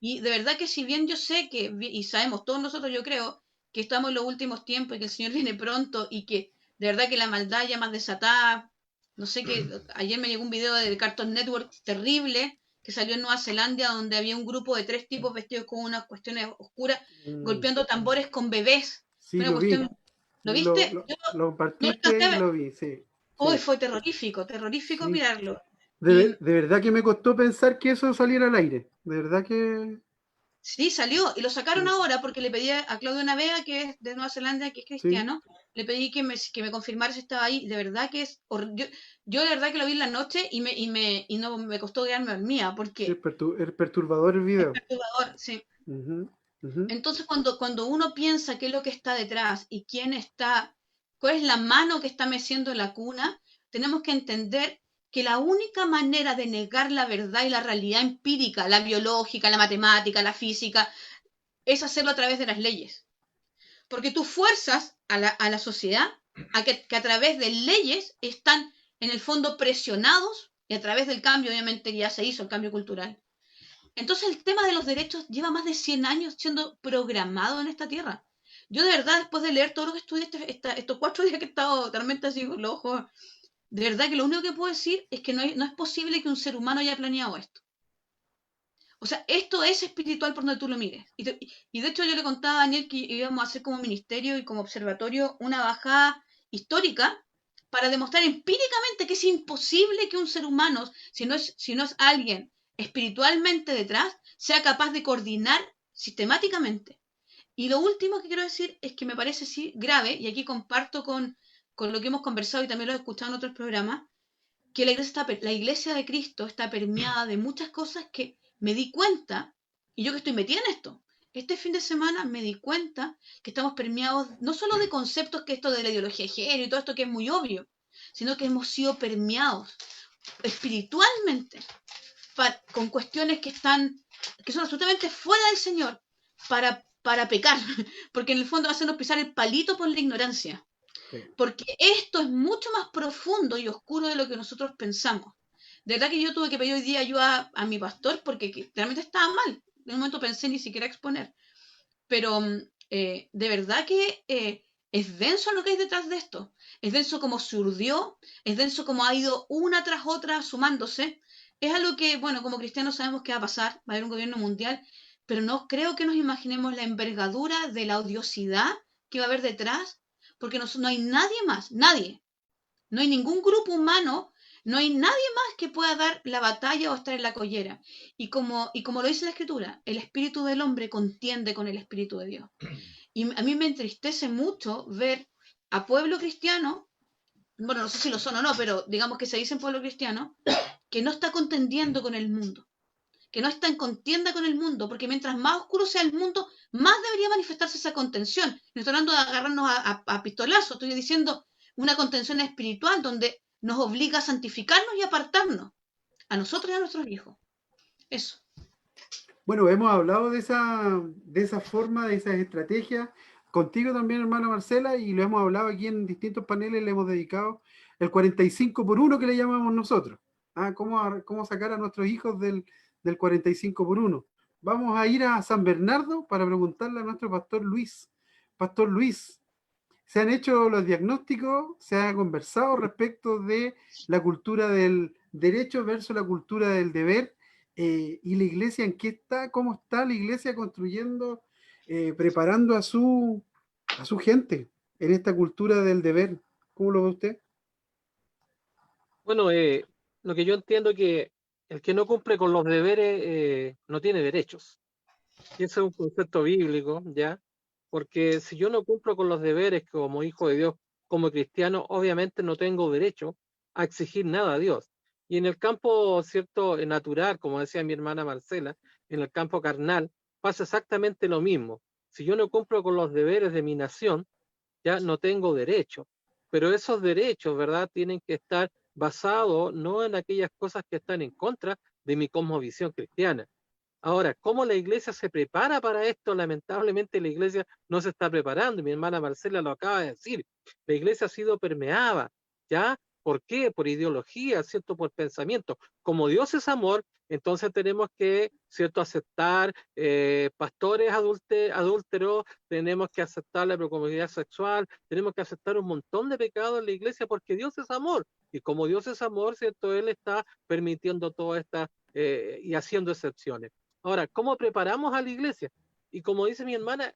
Y de verdad que si bien yo sé que, y sabemos todos nosotros, yo creo, que estamos en los últimos tiempos y que el Señor viene pronto y que de verdad que la maldad ya más desatada, no sé qué, ayer me llegó un video de Cartoon Network terrible que salió en Nueva Zelanda donde había un grupo de 3 tipos vestidos con unas cuestiones oscuras golpeando tambores con bebés. Sí, Una lo vi. cuestión, ¿lo viste? Yo Lo no compartiste alcancé a y ver. lo vi, sí. Hoy Sí, fue terrorífico sí. mirarlo. De verdad que me costó pensar que eso saliera al aire. De verdad que... Sí, salió y lo sacaron Sí, ahora porque le pedí a Claudio Navea, que es de Nueva Zelanda, que es sí, cristiano, le pedí que me confirmara si estaba ahí. De verdad que yo de verdad que lo vi en la noche y no me costó quedarme dormida sí, porque es perturbador el es video. perturbador, sí. Ujú, ujú. Entonces cuando uno piensa qué es lo que está detrás y cuál es la mano que está meciendo la cuna, tenemos que entender que la única manera de negar la verdad y la realidad empírica, la biológica, la matemática, la física, es hacerlo a través de las leyes. Porque tú fuerzas a la sociedad a que a través de leyes están en el fondo presionados y a través del cambio, obviamente ya se hizo el cambio cultural. Entonces el tema de los derechos lleva más de 100 años siendo programado en esta tierra. Yo de verdad, después de leer todo lo que estudié estos 4 días que he estado totalmente así con los ojos, de verdad que lo único que puedo decir es que no es posible que un ser humano haya planeado esto. O sea, esto es espiritual por donde tú lo mires. Y de hecho yo le contaba a Daniel que íbamos a hacer como ministerio y como observatorio una bajada histórica para demostrar empíricamente que es imposible que un ser humano, si no es alguien espiritualmente detrás, sea capaz de coordinar sistemáticamente. Y lo último que quiero decir es que me parece sí grave, y aquí comparto con lo que hemos conversado y también lo he escuchado en otros programas, que la iglesia de Cristo está permeada de muchas cosas que me di cuenta, y yo que estoy metida en esto, este fin de semana me di cuenta que estamos permeados no solo de conceptos que esto de la ideología de género y todo esto que es muy obvio, sino que hemos sido permeados espiritualmente con cuestiones que son absolutamente fuera del Señor para pecar, porque en el fondo hacernos pisar el palito por la ignorancia. Sí. Porque esto es mucho más profundo y oscuro de lo que nosotros pensamos. De verdad que yo tuve que pedir hoy día ayuda a mi pastor porque realmente estaba mal. En un momento pensé ni siquiera exponer. Pero de verdad que es denso lo que hay detrás de esto. Es denso como se urdió, es denso como ha ido una tras otra sumándose. Es algo que, bueno, como cristianos sabemos que va a pasar, va a haber un gobierno mundial, pero no creo que nos imaginemos la envergadura de la odiosidad que va a haber detrás, porque no hay nadie más, nadie. No hay ningún grupo humano, no hay nadie más que pueda dar la batalla o estar en la collera. Y como lo dice la Escritura, el espíritu del hombre contiende con el espíritu de Dios. Y a mí me entristece mucho ver a pueblo cristiano, bueno, no sé si lo son o no, pero digamos que se dicen pueblo cristiano, que no está contendiendo con el mundo, que no está en contienda con el mundo, porque mientras más oscuro sea el mundo, más debería manifestarse esa contención. No estoy hablando de agarrarnos a pistolazos, estoy diciendo una contención espiritual donde nos obliga a santificarnos y apartarnos, a nosotros y a nuestros hijos. Eso. Bueno, hemos hablado de esa forma, de esas estrategias, contigo también, hermana Marcela, y lo hemos hablado aquí en distintos paneles, le hemos dedicado el 45x1 que le llamamos nosotros. Cómo sacar a nuestros hijos del 45x1. Vamos a ir a San Bernardo para preguntarle a nuestro pastor Luis. Pastor Luis, ¿se han hecho los diagnósticos? ¿Se ha conversado respecto de la cultura del derecho versus la cultura del deber? ¿Y la iglesia en qué está? ¿Cómo está la iglesia construyendo, preparando a su gente en esta cultura del deber? ¿Cómo lo ve usted? Bueno, lo que yo entiendo es que el que no cumple con los deberes no tiene derechos. Y ese es un concepto bíblico, ¿ya? Porque si yo no cumplo con los deberes como hijo de Dios, como cristiano, obviamente no tengo derecho a exigir nada a Dios. Y en el campo, cierto, natural, como decía mi hermana Marcela, en el campo carnal, pasa exactamente lo mismo. Si yo no cumplo con los deberes de mi nación, ya no tengo derecho. Pero esos derechos, ¿verdad?, tienen que estar basados no en aquellas cosas que están en contra de mi cosmovisión cristiana. Ahora, ¿cómo la iglesia se prepara para esto? Lamentablemente la iglesia no se está preparando. Mi hermana Marcela lo acaba de decir. La iglesia ha sido permeada, ¿ya? ¿Por qué? Por ideología, ¿cierto? Por pensamiento. Como Dios es amor, entonces tenemos que, ¿cierto?, aceptar pastores adúlteros, tenemos que aceptar la promiscuidad sexual, tenemos que aceptar un montón de pecados en la iglesia porque Dios es amor. Y como Dios es amor, ¿cierto?, Él está permitiendo toda esta y haciendo excepciones. Ahora, ¿cómo preparamos a la iglesia? Y como dice mi hermana,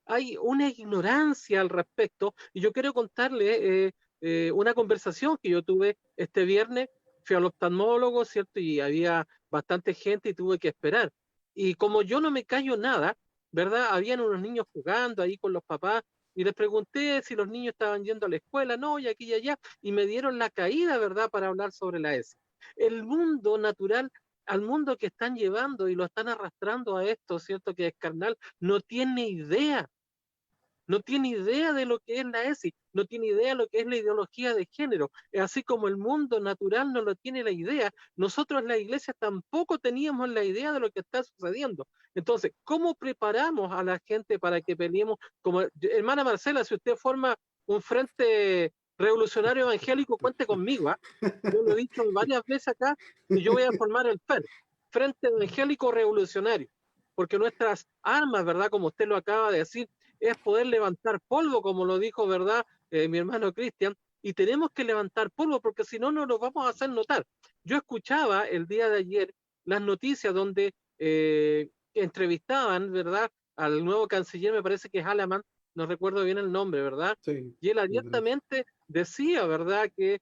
hay una ignorancia al respecto. Y yo quiero contarle una conversación que yo tuve este viernes. Fui al oftalmólogo, ¿cierto? Y había bastante gente y tuve que esperar. Y como yo no me callo nada, ¿verdad? Habían unos niños jugando ahí con los papás y les pregunté si los niños estaban yendo a la escuela, no, y aquí y allá, y me dieron la caída, ¿verdad?, para hablar sobre la ESI. El mundo natural, al mundo que están llevando y lo están arrastrando a esto, ¿cierto?, que es carnal, no tiene idea de lo que es la ESI, no tiene idea de lo que es la ideología de género, así como el mundo natural no lo tiene la idea, nosotros en la iglesia tampoco teníamos la idea de lo que está sucediendo. Entonces, ¿cómo preparamos a la gente para que peleemos? Como hermana Marcela, si usted forma un frente revolucionario evangélico, cuente conmigo, yo lo he dicho varias veces acá, y yo voy a formar el FER, Frente Evangélico Revolucionario, porque nuestras armas, ¿verdad?, como usted lo acaba de decir, es poder levantar polvo, como lo dijo, ¿verdad?, mi hermano Cristian, y tenemos que levantar polvo porque si no, no nos vamos a hacer notar. Yo escuchaba el día de ayer las noticias donde entrevistaban, ¿verdad?, al nuevo canciller, me parece que es Halaman, no recuerdo bien el nombre, ¿verdad? Sí, Y él abiertamente decía, ¿verdad?, que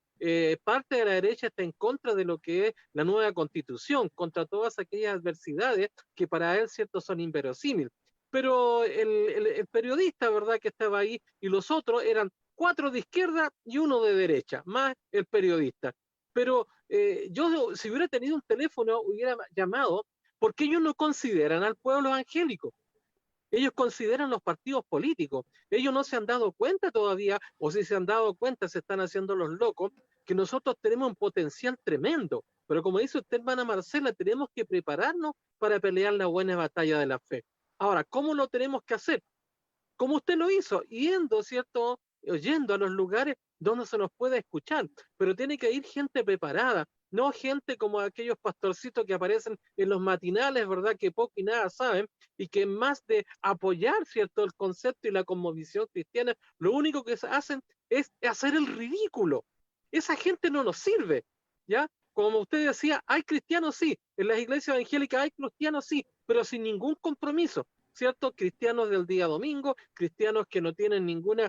parte de la derecha está en contra de lo que es la nueva constitución, contra todas aquellas adversidades que para él, cierto, son inverosímiles. Pero el periodista, ¿verdad?, que estaba ahí, y los otros eran 4 de izquierda y 1 de derecha, más el periodista. Pero yo, si hubiera tenido un teléfono, hubiera llamado, porque ellos no consideran al pueblo evangélico. Ellos consideran los partidos políticos. Ellos no se han dado cuenta todavía, o si se han dado cuenta, se están haciendo los locos, que nosotros tenemos un potencial tremendo. Pero como dice usted, hermana Marcela, tenemos que prepararnos para pelear la buena batalla de la fe. Ahora, ¿cómo lo tenemos que hacer? Como usted lo hizo, yendo, ¿cierto? Oyendo a los lugares donde se nos puede escuchar, pero tiene que ir gente preparada, no gente como aquellos pastorcitos que aparecen en los matinales, ¿verdad? Que poco y nada saben, y que más de apoyar, ¿cierto? El concepto y la cosmovisión cristiana, lo único que hacen es hacer el ridículo. Esa gente no nos sirve, ¿ya? Como usted decía, hay cristianos sí, en las iglesias evangélicas hay cristianos sí, pero sin ningún compromiso. ¿Cierto? Cristianos del día domingo, cristianos que no tienen ningún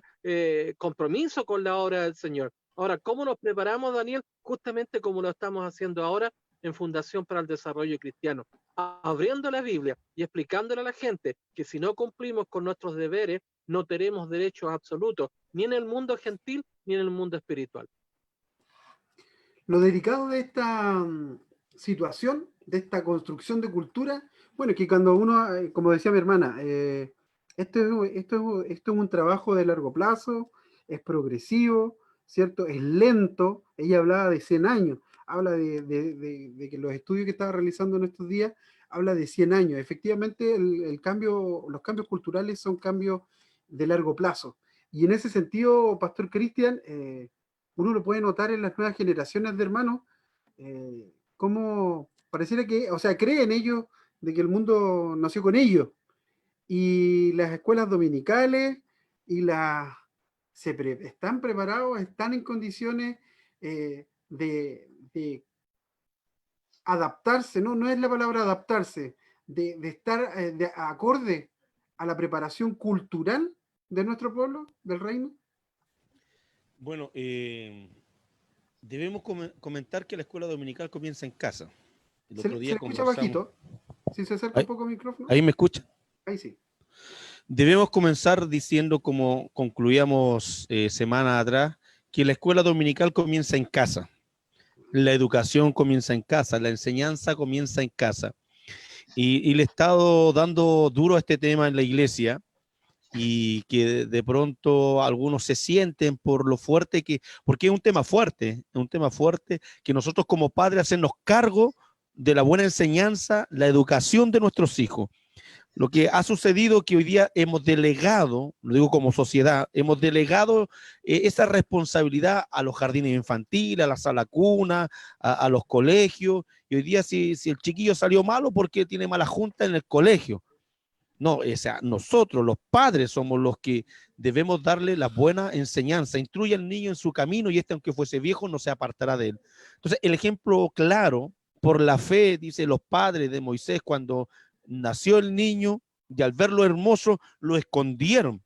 compromiso con la obra del Señor. Ahora, ¿cómo nos preparamos, Daniel? Justamente como lo estamos haciendo ahora en Fundación para el Desarrollo Cristiano, abriendo la Biblia y explicándole a la gente que si no cumplimos con nuestros deberes, no tenemos derechos absolutos, ni en el mundo gentil, ni en el mundo espiritual. Lo delicado de esta situación, de esta construcción de cultura, bueno, es que cuando uno, como decía mi hermana, esto es un trabajo de largo plazo, es progresivo, ¿cierto? Es lento. Ella hablaba de 100 años, habla de que los estudios que estaba realizando en estos días, habla de 100 años. Efectivamente, los cambios culturales son cambios de largo plazo. Y en ese sentido, Pastor Cristian, uno lo puede notar en las nuevas generaciones de hermanos, cómo pareciera que, o sea, creen ellos de que el mundo nació con ellos. Y las escuelas dominicales están preparados, están en condiciones de adaptarse, no es la palabra adaptarse, de estar acorde a la preparación cultural de nuestro pueblo, del reino. Bueno, debemos comentar que la escuela dominical comienza en casa. El otro día se le escucha bajito. Si se acerca un poco al micrófono. ¿Ahí me escucha? Ahí sí. Debemos comenzar diciendo, como concluíamos semana atrás, que la escuela dominical comienza en casa. La educación comienza en casa, la enseñanza comienza en casa. Y le he estado dando duro a este tema en la iglesia, y que de pronto algunos se sienten por lo fuerte porque es un tema fuerte que nosotros como padres hacernos cargo de la buena enseñanza, la educación de nuestros hijos. Lo que ha sucedido que hoy día hemos delegado, lo digo como sociedad, hemos delegado esa responsabilidad a los jardines infantiles, a la sala cuna, a los colegios, y hoy día si el chiquillo salió malo porque tiene mala junta en el colegio. No, o sea, nosotros los padres somos los que debemos darle la buena enseñanza. Instruye al niño en su camino y aunque fuese viejo, no se apartará de él. Entonces, el ejemplo claro, por la fe, dice los padres de Moisés, cuando nació el niño y al verlo hermoso, lo escondieron.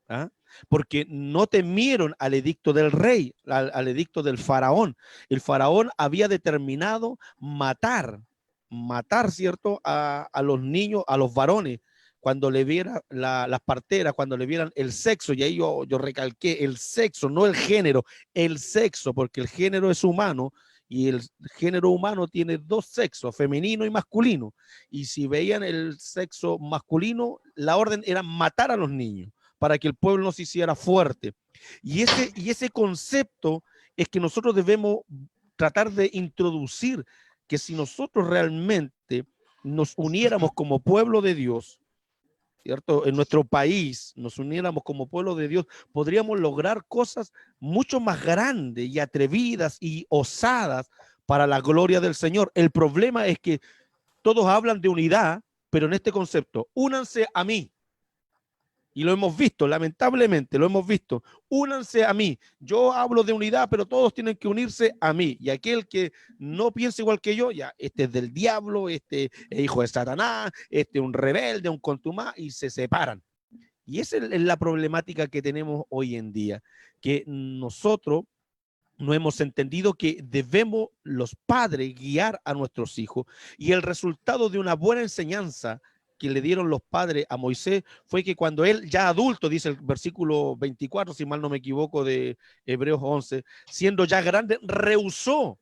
¿Ah? Porque no temieron al edicto del rey, al edicto del faraón. El faraón había determinado matar, ¿cierto? A los niños, a los varones, cuando le vieran las parteras, cuando le vieran el sexo, y ahí yo recalqué el sexo, no el género, el sexo, porque el género es humano, y el género humano tiene dos sexos, femenino y masculino, y si veían el sexo masculino, la orden era matar a los niños, para que el pueblo no se hiciera fuerte. Y ese concepto es que nosotros debemos tratar de introducir, que si nosotros realmente nos uniéramos como pueblo de Dios, ¿cierto? En nuestro país nos uniéramos como pueblo de Dios, podríamos lograr cosas mucho más grandes y atrevidas y osadas para la gloria del Señor. El problema es que todos hablan de unidad, pero en este concepto, únanse a mí. Y lo hemos visto, lamentablemente, lo hemos visto. Únanse a mí. Yo hablo de unidad, pero todos tienen que unirse a mí. Y aquel que no piensa igual que yo, ya, este es del diablo, este es hijo de Satanás, este es un rebelde, un contumaz, y se separan. Y esa es la problemática que tenemos hoy en día, que nosotros no hemos entendido que debemos los padres guiar a nuestros hijos. Y el resultado de una buena enseñanza que le dieron los padres a Moisés fue que cuando él ya adulto, dice el versículo 24, si mal no me equivoco, de Hebreos 11, siendo ya grande, rehusó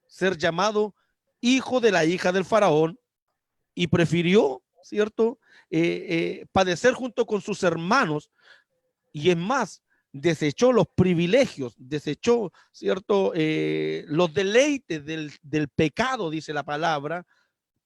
ser llamado hijo de la hija del faraón, y prefirió, ¿cierto?, padecer junto con sus hermanos, y es más, desechó los privilegios, desechó, ¿cierto?, los deleites del pecado, dice la palabra.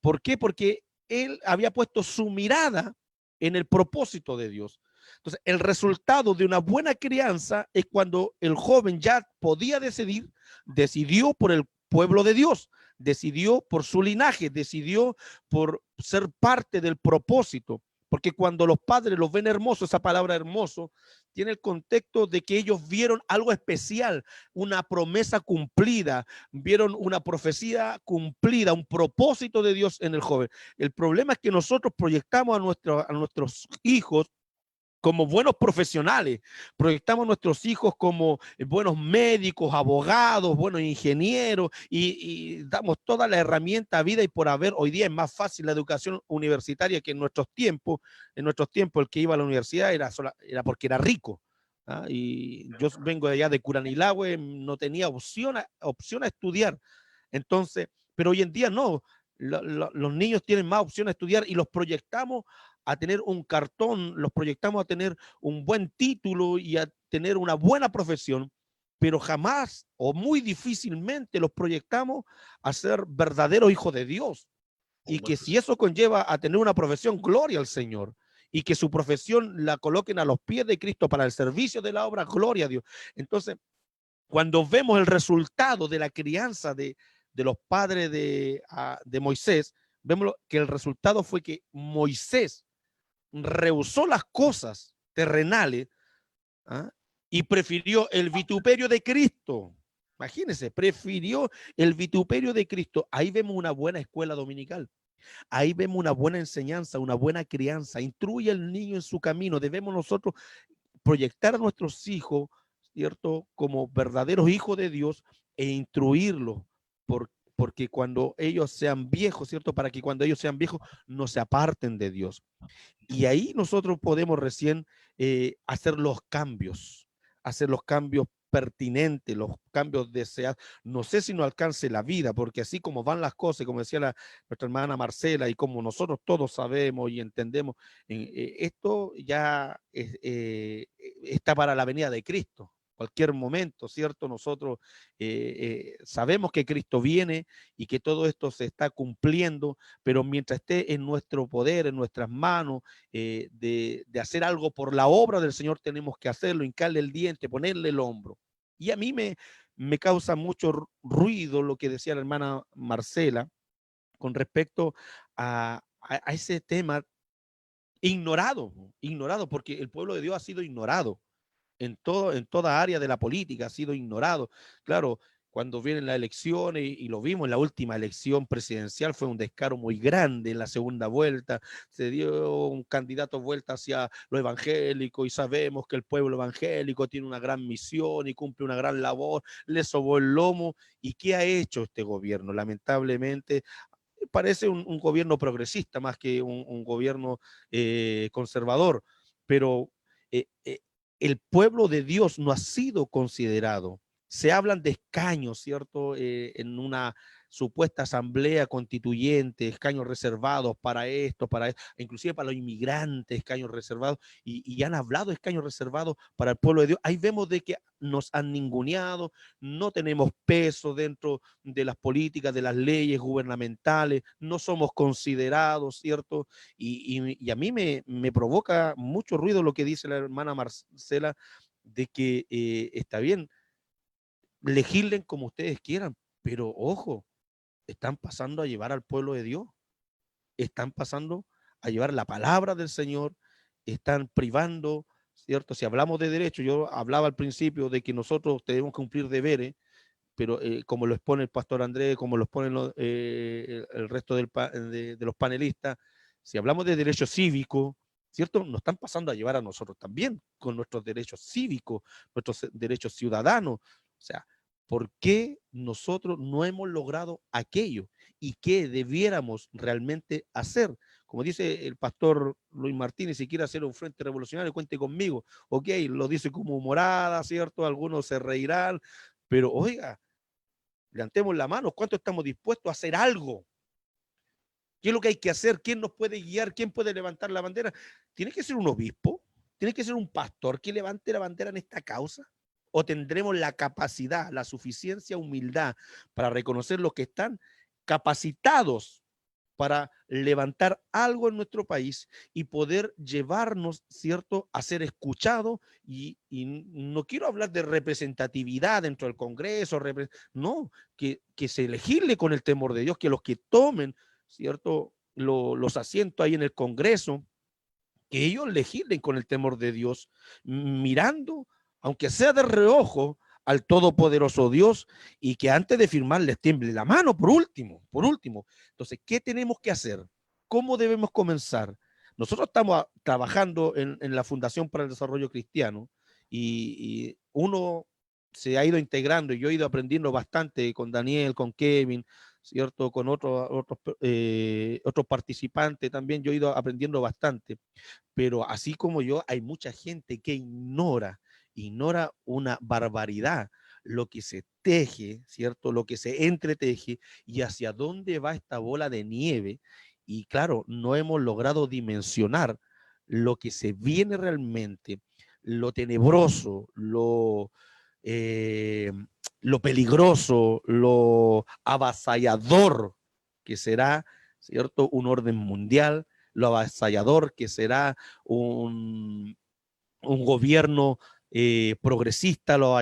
¿Por qué? Porque él había puesto su mirada en el propósito de Dios. Entonces, el resultado de una buena crianza es cuando el joven ya podía decidir, decidió por el pueblo de Dios, decidió por su linaje, decidió por ser parte del propósito. Porque cuando los padres los ven hermosos, esa palabra hermoso tiene el contexto de que ellos vieron algo especial, una promesa cumplida, vieron una profecía cumplida, un propósito de Dios en el joven. El problema es que nosotros proyectamos a nuestros hijos como buenos profesionales, proyectamos a nuestros hijos como buenos médicos, abogados, buenos ingenieros, y damos toda la herramienta a vida y por haber. Hoy día es más fácil la educación universitaria que en nuestros tiempos. En nuestros tiempos el que iba a la universidad era porque era rico. ¿Ah? Y yo vengo de allá de Curanilahue, no tenía opción a estudiar. Entonces, pero hoy en día no, los niños tienen más opción a estudiar y los proyectamos a tener un cartón, los proyectamos a tener un buen título y a tener una buena profesión, pero jamás o muy difícilmente los proyectamos a ser verdaderos hijos de Dios. Y que si eso conlleva a tener una profesión, gloria al Señor. Y que su profesión la coloquen a los pies de Cristo para el servicio de la obra, gloria a Dios. Entonces, cuando vemos el resultado de la crianza de los padres de Moisés, vemos que el resultado fue que Moisés rehusó las cosas terrenales, ¿ah?, y prefirió el vituperio de Cristo. Imagínense, prefirió el vituperio de Cristo. Ahí vemos una buena escuela dominical. Ahí vemos una buena enseñanza, una buena crianza. Instruye al niño en su camino. Debemos nosotros proyectar a nuestros hijos, ¿cierto?, como verdaderos hijos de Dios e instruirlos, porque cuando ellos sean viejos, ¿cierto?, para que cuando ellos sean viejos no se aparten de Dios. Y ahí nosotros podemos recién hacer los cambios pertinentes, los cambios deseados. No sé si nos alcance la vida, porque así como van las cosas, como decía nuestra hermana Marcela, y como nosotros todos sabemos y entendemos, esto ya está para la venida de Cristo. Cualquier momento, ¿cierto? Nosotros sabemos que Cristo viene y que todo esto se está cumpliendo, pero mientras esté en nuestro poder, en nuestras manos, de hacer algo por la obra del Señor, tenemos que hacerlo, hincarle el diente, ponerle el hombro. Y a mí me causa mucho ruido lo que decía la hermana Marcela con respecto a ese tema ignorado, porque el pueblo de Dios ha sido ignorado en toda área de la política, ha sido ignorado. Claro, cuando vienen las elecciones, y lo vimos en la última elección presidencial, fue un descaro muy grande en la segunda vuelta, se dio un candidato vuelta hacia lo evangélico, y sabemos que el pueblo evangélico tiene una gran misión y cumple una gran labor, le sobó el lomo. ¿Y qué ha hecho este gobierno? Lamentablemente, parece un gobierno progresista más que un gobierno conservador, pero el pueblo de Dios no ha sido considerado. Se hablan de escaños, ¿cierto? En una supuesta asamblea constituyente, escaños reservados para esto, inclusive para los inmigrantes, escaños reservados, y han hablado de escaños reservados para el pueblo de Dios. Ahí vemos de que nos han ninguneado, no tenemos peso dentro de las políticas, de las leyes gubernamentales, no somos considerados, ¿cierto? Y a mí me provoca mucho ruido lo que dice la hermana Marcela, de que está bien, legislen como ustedes quieran, pero ojo, están pasando a llevar al pueblo de Dios, están pasando a llevar la palabra del Señor, están privando, ¿cierto? Si hablamos de derechos, yo hablaba al principio de que nosotros tenemos que cumplir deberes, pero como lo expone el pastor Andrés, como lo exponen el resto de los panelistas, si hablamos de derechos cívicos, ¿cierto? Nos están pasando a llevar a nosotros también con nuestros derechos cívicos, nuestros derechos ciudadanos. O sea, ¿por qué nosotros no hemos logrado aquello? ¿Y qué debiéramos realmente hacer? Como dice el pastor Luis Martínez, si quiere hacer un frente revolucionario, cuente conmigo. Ok, lo dice como humorada, ¿cierto? Algunos se reirán, pero oiga, levantemos la mano, ¿cuánto estamos dispuestos a hacer algo? ¿Qué es lo que hay que hacer? ¿Quién nos puede guiar? ¿Quién puede levantar la bandera? ¿Tiene que ser un obispo? ¿Tiene que ser un pastor que levante la bandera en esta causa? ¿O tendremos la capacidad, la suficiencia, humildad para reconocer los que están capacitados para levantar algo en nuestro país y poder llevarnos, ¿cierto?, a ser escuchados? Y no quiero hablar de representatividad dentro del Congreso, no, que se legisle con el temor de Dios, que los que tomen, ¿cierto?, los asientos ahí en el Congreso, que ellos legislen con el temor de Dios, mirando, aunque sea de reojo, al todopoderoso Dios, y que antes de firmar les tiemble la mano, por último, por último. Entonces, ¿qué tenemos que hacer? ¿Cómo debemos comenzar? Nosotros estamos trabajando en la Fundación para el Desarrollo Cristiano, y uno se ha ido integrando, y yo he ido aprendiendo bastante con Daniel, con Kevin, ¿cierto? Con otros participantes también, yo he ido aprendiendo bastante. Pero así como yo, hay mucha gente que ignora una barbaridad lo que se teje, ¿cierto? Lo que se entreteje y hacia dónde va esta bola de nieve. Y claro, no hemos logrado dimensionar lo que se viene realmente, lo tenebroso, eh, lo peligroso, lo avasallador que será, ¿cierto? Un orden mundial, lo avasallador que será un gobierno progresista, lo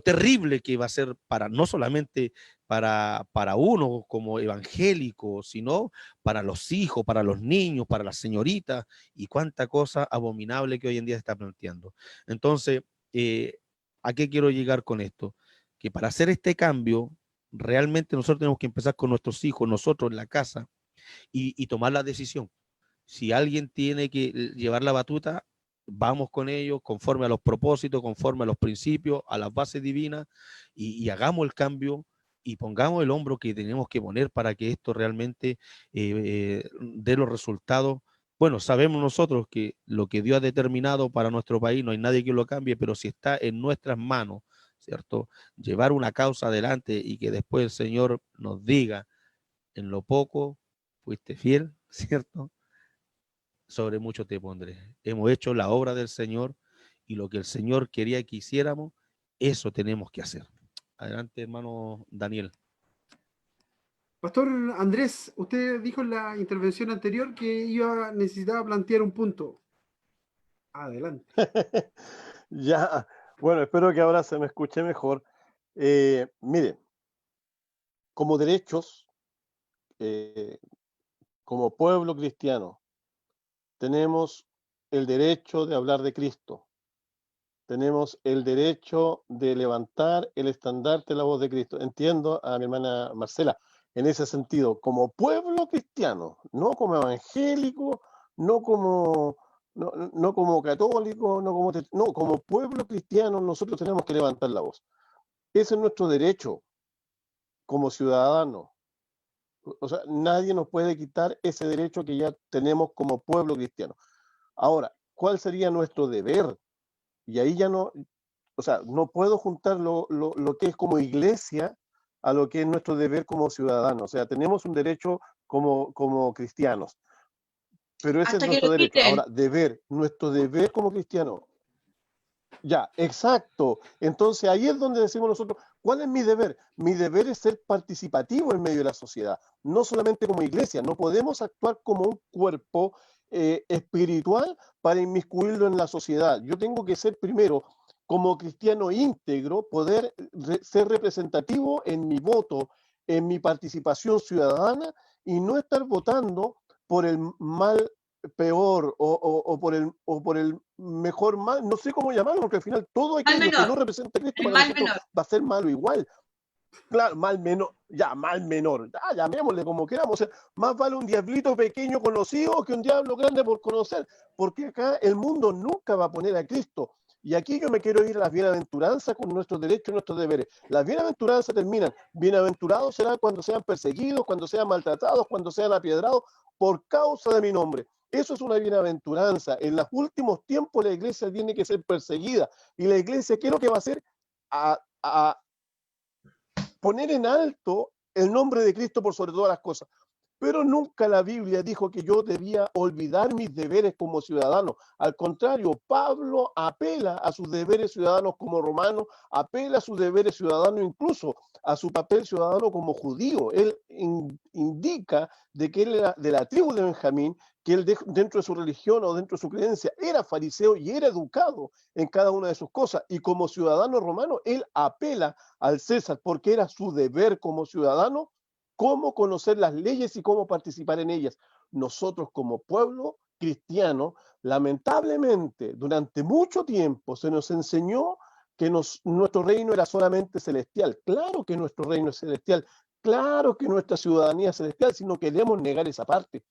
terrible que va a ser para no solamente para uno como evangélico, sino para los hijos, para los niños, para las señoritas, y cuánta cosa abominable que hoy en día se está planteando. Entonces, ¿a qué quiero llegar con esto? Que para hacer este cambio, realmente nosotros tenemos que empezar con nuestros hijos, nosotros en la casa, y tomar la decisión. Si alguien tiene que llevar la batuta, vamos con ellos conforme a los propósitos, conforme a los principios, a las bases divinas, y hagamos el cambio y pongamos el hombro que tenemos que poner para que esto realmente dé los resultados. Bueno, sabemos nosotros que lo que Dios ha determinado para nuestro país no hay nadie que lo cambie, pero si está en nuestras manos, ¿cierto? Llevar una causa adelante y que después el Señor nos diga, en lo poco fuiste fiel, ¿cierto? Sobre mucho te pondré. Hemos hecho la obra del Señor, y lo que el Señor quería que hiciéramos, eso tenemos que hacer. Adelante, hermano Daniel. Pastor Andrés, usted dijo en la intervención anterior que necesitaba plantear un punto. Adelante. Ya, bueno, espero que ahora se me escuche mejor. Miren, como derechos, como pueblo cristiano, tenemos el derecho de hablar de Cristo. Tenemos el derecho de levantar el estandarte de la voz de Cristo. Entiendo a mi hermana Marcela, en ese sentido, como pueblo cristiano, no como evangélico, no como, no como católico, no, como pueblo cristiano nosotros tenemos que levantar la voz. Ese es nuestro derecho como ciudadanos. O sea, nadie nos puede quitar ese derecho que ya tenemos como pueblo cristiano. Ahora, ¿cuál sería nuestro deber? Y ahí ya no, o sea, no puedo juntar lo que es como iglesia a lo que es nuestro deber como ciudadanos. O sea, tenemos un derecho como cristianos, pero ese es Hasta que nuestro lo derecho. quiten. Ahora, nuestro deber como cristianos. Ya, exacto. Entonces ahí es donde decimos nosotros, ¿cuál es mi deber? Mi deber es ser participativo en medio de la sociedad, no solamente como iglesia. No podemos actuar como un cuerpo espiritual para inmiscuirlo en la sociedad. Yo tengo que ser primero, como cristiano íntegro, poder ser representativo en mi voto, en mi participación ciudadana, y no estar votando por el mal peor o por el mejor mal, no sé cómo llamarlo, porque al final todo aquello que no representa a Cristo el para mal nosotros menor. va a ser malo igual. Claro, mal menor, llamémosle como queramos. O sea, más vale un diablito pequeño conocido que un diablo grande por conocer, porque acá el mundo nunca va a poner a Cristo. Y aquí yo me quiero ir a las bienaventuranzas con nuestros derechos y nuestros deberes. Las bienaventuranzas terminan, bienaventurados serán cuando sean perseguidos, cuando sean maltratados, cuando sean apiedrados por causa de mi nombre. Eso es una bienaventuranza. En los últimos tiempos la iglesia tiene que ser perseguida. Y la iglesia, ¿qué es lo que va a hacer? A poner en alto el nombre de Cristo por sobre todas las cosas. Pero nunca la Biblia dijo que yo debía olvidar mis deberes como ciudadano. Al contrario, Pablo apela a sus deberes ciudadanos como romano, apela a sus deberes ciudadanos incluso a su papel ciudadano como judío. Él indica de que él era de la tribu de Benjamín, que él dentro de su religión o dentro de su creencia era fariseo y era educado en cada una de sus cosas. Y como ciudadano romano, él apela al César porque era su deber como ciudadano cómo conocer las leyes y cómo participar en ellas. Nosotros como pueblo cristiano, lamentablemente, durante mucho tiempo se nos enseñó que nuestro reino era solamente celestial. Claro que nuestro reino es celestial, claro que nuestra ciudadanía es celestial, si no queremos negar esa parte.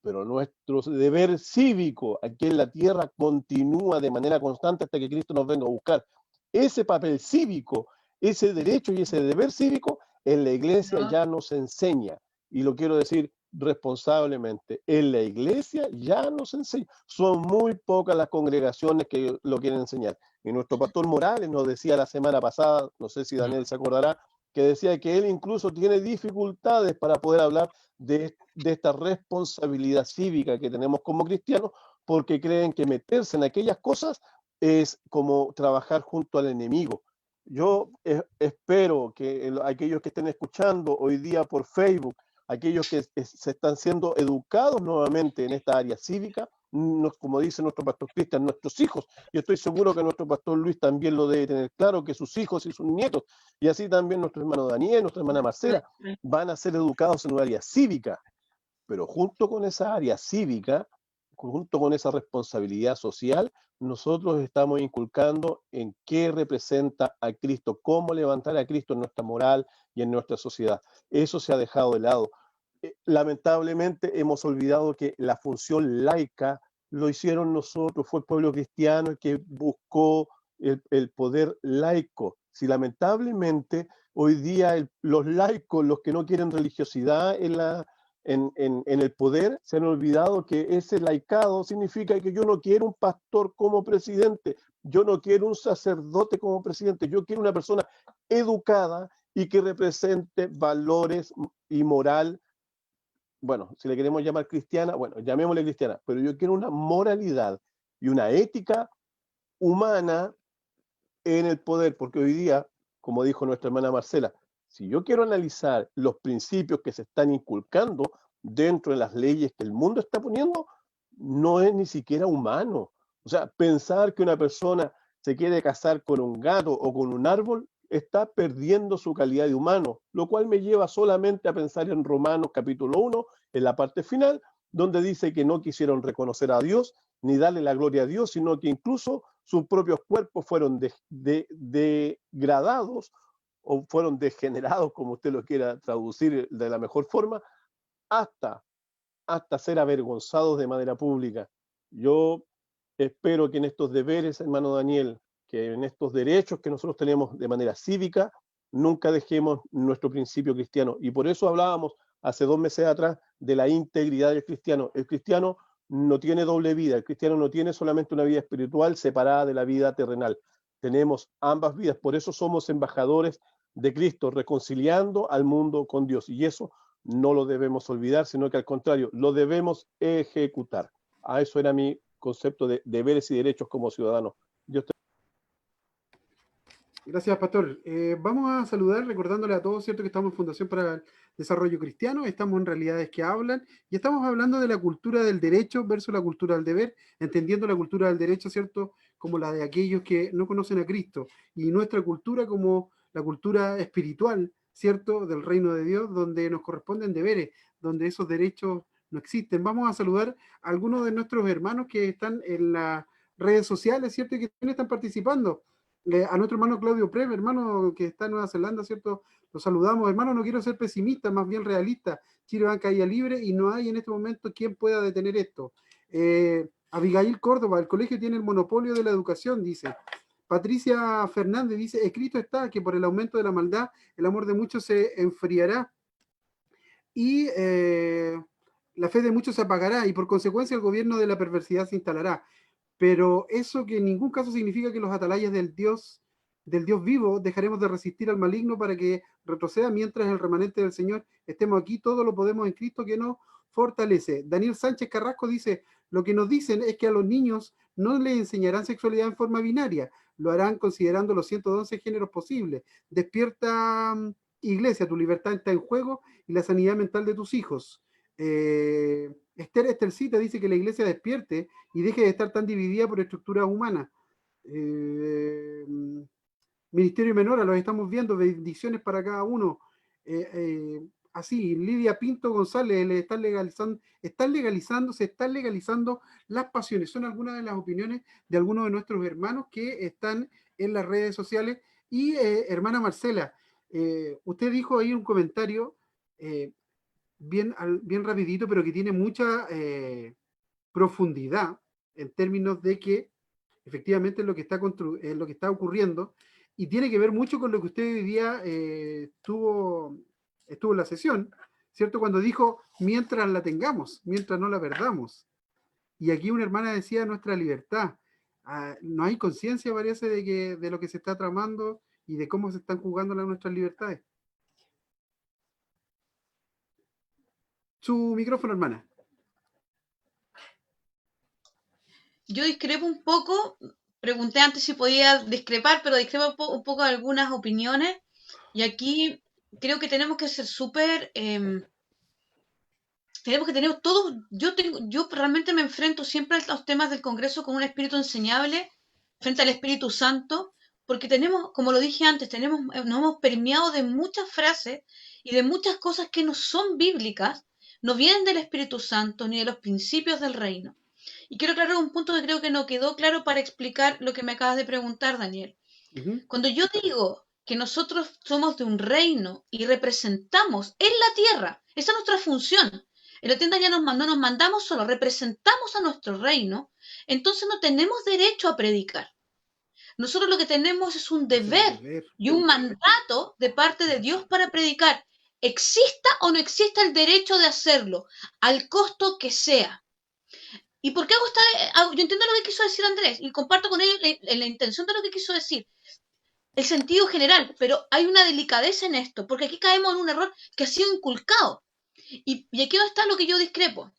Pero nuestro deber cívico aquí en la tierra continúa de manera constante hasta que Cristo nos venga a buscar. Ese papel cívico, ese derecho y ese deber cívico en la iglesia ya nos enseña, y lo quiero decir responsablemente, en la iglesia ya nos enseña. Son muy pocas las congregaciones que lo quieren enseñar. Y nuestro pastor Morales nos decía la semana pasada, no sé si Daniel se acordará, que decía que él incluso tiene dificultades para poder hablar de esta responsabilidad cívica que tenemos como cristianos, porque creen que meterse en aquellas cosas es como trabajar junto al enemigo. Yo espero que aquellos que estén escuchando hoy día por Facebook, aquellos que se están siendo educados nuevamente en esta área cívica, como dice nuestro pastor Cristian, nuestros hijos, y estoy seguro que nuestro pastor Luis también lo debe tener claro, que sus hijos y sus nietos, y así también nuestro hermano Daniel, nuestra hermana Marcela, van a ser educados en un área cívica, pero junto con esa área cívica, junto con esa responsabilidad social, nosotros estamos inculcando en qué representa a Cristo, cómo levantar a Cristo en nuestra moral y en nuestra sociedad. Eso se ha dejado de lado. Lamentablemente hemos olvidado que la función laica lo hicieron nosotros, fue el pueblo cristiano el que buscó el poder laico. Si lamentablemente hoy día los laicos, los que no quieren religiosidad en el poder, se han olvidado que ese laicado significa que yo no quiero un pastor como presidente, yo no quiero un sacerdote como presidente, yo quiero una persona educada y que represente valores y moral. Bueno, si le queremos llamar cristiana, bueno, llamémosle cristiana, pero yo quiero una moralidad y una ética humana en el poder, porque hoy día, como dijo nuestra hermana Marcela, si yo quiero analizar los principios que se están inculcando dentro de las leyes que el mundo está poniendo, no es ni siquiera humano. O sea, pensar que una persona se quiere casar con un gato o con un árbol está perdiendo su calidad de humano, lo cual me lleva solamente a pensar en Romanos capítulo 1, en la parte final, donde dice que no quisieron reconocer a Dios ni darle la gloria a Dios, sino que incluso sus propios cuerpos fueron degradados o fueron degenerados, como usted lo quiera traducir de la mejor forma, hasta, hasta ser avergonzados de manera pública. Yo espero que en estos deberes, hermano Daniel, que en estos derechos que nosotros tenemos de manera cívica, nunca dejemos nuestro principio cristiano. Y por eso hablábamos hace 2 meses atrás de la integridad del cristiano. El cristiano no tiene doble vida, el cristiano no tiene solamente una vida espiritual separada de la vida terrenal. Tenemos ambas vidas, por eso somos embajadores de Cristo, reconciliando al mundo con Dios. Y eso no lo debemos olvidar, sino que al contrario, lo debemos ejecutar. A eso era mi concepto de deberes y derechos como ciudadanos. Gracias, Pastor. Vamos a saludar recordándole a todos, ¿cierto?, que estamos en Fundación para el Desarrollo Cristiano, estamos en Realidades que Hablan, y estamos hablando de la cultura del derecho versus la cultura del deber, entendiendo la cultura del derecho, ¿cierto?, como la de aquellos que no conocen a Cristo, y nuestra cultura como la cultura espiritual, ¿cierto?, del reino de Dios, donde nos corresponden deberes, donde esos derechos no existen. Vamos a saludar a algunos de nuestros hermanos que están en las redes sociales, ¿cierto?, y que también están participando. A nuestro hermano Claudio Preve, hermano que está en Nueva Zelanda, ¿cierto? Lo saludamos. Hermano, no quiero ser pesimista, más bien realista. Chile va en caída libre y no hay en este momento quien pueda detener esto. Abigail Córdoba, el colegio tiene el monopolio de la educación, dice. Patricia Fernández dice, escrito está que por el aumento de la maldad, el amor de muchos se enfriará y la fe de muchos se apagará y por consecuencia el gobierno de la perversidad se instalará. Pero eso que en ningún caso significa que los atalayas del Dios del Dios vivo, dejaremos de resistir al maligno para que retroceda mientras el remanente del Señor estemos aquí. Todo lo podemos en Cristo que nos fortalece. Daniel Sánchez Carrasco dice, lo que nos dicen es que a los niños no les enseñarán sexualidad en forma binaria, lo harán considerando los 111 géneros posibles. Despierta, iglesia, tu libertad está en juego y la sanidad mental de tus hijos. Esther Estercita dice que la iglesia despierte y deje de estar tan dividida por estructuras humanas. Ministerio Menora, los estamos viendo, bendiciones para cada uno. Así, Lidia Pinto González, se están legalizando las pasiones. Son algunas de las opiniones de algunos de nuestros hermanos que están en las redes sociales. Y hermana Marcela, usted dijo ahí un comentario bien rapidito, pero que tiene mucha profundidad en términos de que efectivamente es lo que está ocurriendo, y tiene que ver mucho con lo que usted hoy día estuvo en la sesión, ¿cierto? Cuando dijo, mientras la tengamos, mientras no la perdamos. Y aquí una hermana decía, nuestra libertad. No hay conciencia, parece, de lo que se está tramando y de cómo se están jugando nuestras libertades. Su micrófono, hermana. Yo discrepo un poco, pregunté antes si podía discrepar, pero discrepo un poco de algunas opiniones, y aquí creo que tenemos que ser súper, tenemos que tener todos, yo realmente me enfrento siempre a los temas del Congreso con un espíritu enseñable frente al Espíritu Santo, porque tenemos, como lo dije antes, nos hemos permeado de muchas frases y de muchas cosas que no son bíblicas, no vienen del Espíritu Santo ni de los principios del reino. Y quiero aclarar un punto que creo que no quedó claro para explicar lo que me acabas de preguntar, Daniel. Cuando yo digo que nosotros somos de un reino y representamos en la tierra, esa es nuestra función. En la tienda ya no nos mandamos solo, representamos a nuestro reino, entonces no tenemos derecho a predicar. Nosotros lo que tenemos es un deber y un mandato de parte de Dios para predicar. Exista o no exista el derecho de hacerlo, al costo que sea. ¿Y por qué hago yo entiendo lo que quiso decir Andrés y comparto con él la intención de lo que quiso decir, el sentido general, pero hay una delicadeza en esto, porque aquí caemos en un error que ha sido inculcado. Y aquí está lo que yo discrepo.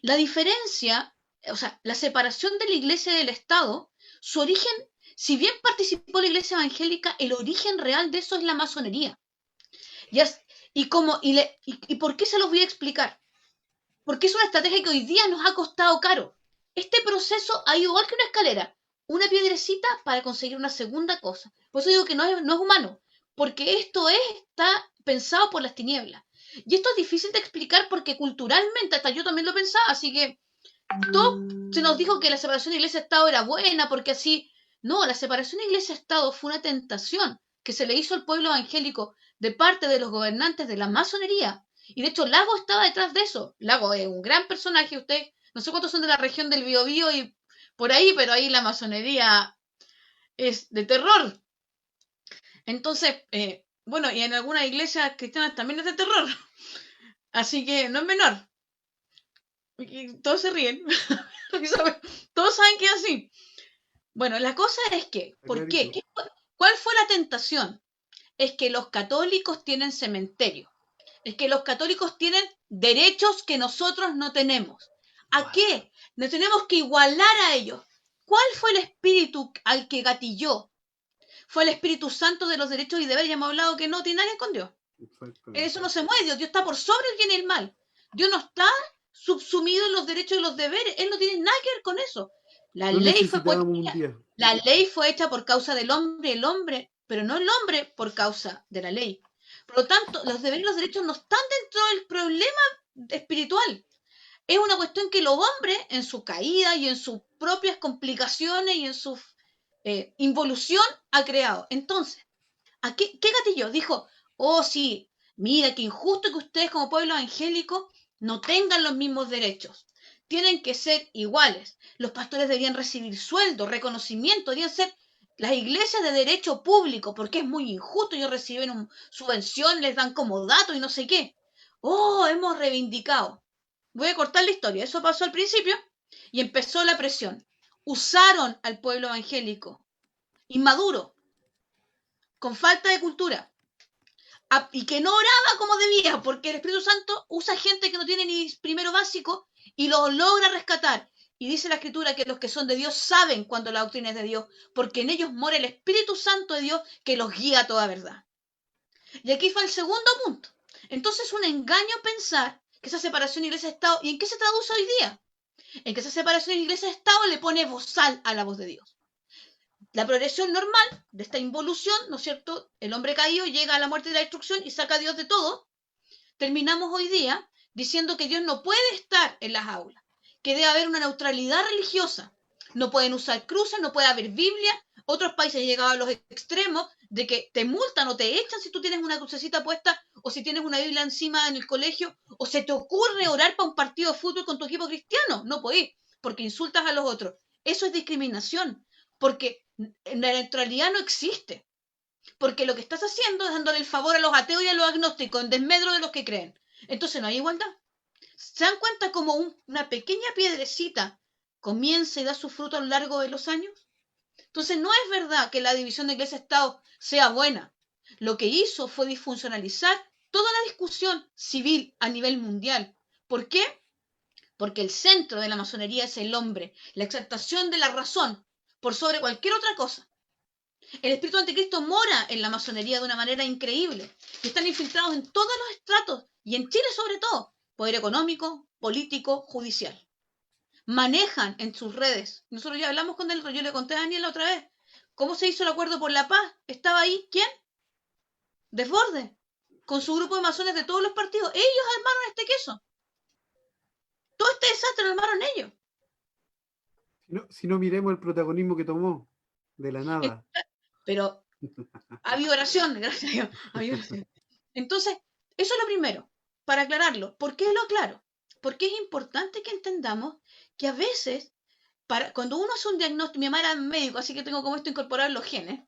La diferencia, o sea, la separación de la iglesia y del Estado, su origen, si bien participó la iglesia evangélica, el origen real de eso es la masonería. ¿Y por qué se los voy a explicar? Porque es una estrategia que hoy día nos ha costado caro. Este proceso ha ido igual que una escalera, una piedrecita para conseguir una segunda cosa. Por eso digo que no es humano, porque esto está pensado por las tinieblas. Y esto es difícil de explicar porque culturalmente, hasta yo también lo pensaba, así que todo se nos dijo que la separación de iglesia-estado era buena, porque así... No, la separación de iglesia-estado fue una tentación que se le hizo al pueblo evangélico de parte de los gobernantes de la masonería. Y de hecho Lago estaba detrás de eso. Lago es un gran personaje, usted, no sé cuántos son de la región del Biobío y por ahí, pero ahí la masonería es de terror. Entonces, bueno, y en algunas iglesias cristianas también es de terror. Así que no es menor. Y todos se ríen. Todos saben que es así. Bueno, la cosa es que, ¿por qué? ¿Cuál fue la tentación? Es que los católicos tienen cementerio. Es que los católicos tienen derechos que nosotros no tenemos. ¿A qué? Nos tenemos que igualar a ellos. ¿Cuál fue el espíritu al que gatilló? Fue el Espíritu Santo de los derechos y deberes. Ya hemos hablado que no tiene nadie con Dios. Eso no se mueve. Dios está por sobre el bien y el mal. Dios no está subsumido en los derechos y los deberes. Él no tiene nada que ver con eso. La ley fue hecha por causa del hombre, pero no el hombre por causa de la ley. Por lo tanto, los deberes y los derechos no están dentro del problema espiritual. Es una cuestión que el hombre, en su caída y en sus propias complicaciones y en su involución, ha creado. Entonces, ¿qué gatilló? Dijo, oh sí, mira, qué injusto que ustedes como pueblo evangélico no tengan los mismos derechos. Tienen que ser iguales. Los pastores deberían recibir sueldo, reconocimiento, deberían ser las iglesias de derecho público, porque es muy injusto. Ellos reciben una subvención, les dan como dato y no sé qué. Oh, hemos reivindicado. Voy a cortar la historia. Eso pasó al principio y empezó la presión. Usaron al pueblo evangélico, inmaduro, con falta de cultura, y que no oraba como debía, porque el Espíritu Santo usa gente que no tiene ni primero básico y lo logra rescatar. Y dice la Escritura que los que son de Dios saben cuando la doctrina es de Dios, porque en ellos mora el Espíritu Santo de Dios que los guía a toda verdad. Y aquí fue el segundo punto. Entonces es un engaño pensar que esa separación iglesia-estado, ¿y en qué se traduce hoy día? En que esa separación iglesia-estado le pone bozal a la voz de Dios. La progresión normal de esta involución, ¿no es cierto? El hombre caído llega a la muerte y la destrucción y saca a Dios de todo. Terminamos hoy día diciendo que Dios no puede estar en las aulas, que debe haber una neutralidad religiosa. No pueden usar cruces, no puede haber Biblia. Otros países han llegado a los extremos de que te multan o te echan si tú tienes una crucecita puesta o si tienes una Biblia encima en el colegio o se te ocurre orar para un partido de fútbol con tu equipo cristiano. No podés, porque insultas a los otros. Eso es discriminación, porque la neutralidad no existe. Porque lo que estás haciendo es dándole el favor a los ateos y a los agnósticos en desmedro de los que creen. Entonces no hay igualdad. ¿Se dan cuenta cómo una pequeña piedrecita comienza y da su fruto a lo largo de los años? Entonces no es verdad que la división de iglesia-estado sea buena. Lo que hizo fue disfuncionalizar toda la discusión civil a nivel mundial. ¿Por qué? Porque el centro de la masonería es el hombre, la exaltación de la razón por sobre cualquier otra cosa. El espíritu anticristo mora en la masonería de una manera increíble. Y están infiltrados en todos los estratos, y en Chile sobre todo, poder económico, político, judicial. Manejan en sus redes. Nosotros ya hablamos con él, yo le conté a Daniel la otra vez. ¿Cómo se hizo el acuerdo por la paz? ¿Estaba ahí? ¿Quién? Desborde. Con su grupo de masones de todos los partidos. Ellos armaron este queso. Todo este desastre lo armaron ellos. Si no miremos el protagonismo que tomó de la nada. Pero ha habido oración, gracias a Dios. Ha habido oración. Entonces, eso es lo primero, para aclararlo. ¿Por qué lo aclaro? Porque es importante que entendamos que a veces, cuando uno hace un diagnóstico, mi mamá era médico, así que tengo como esto incorporado en los genes,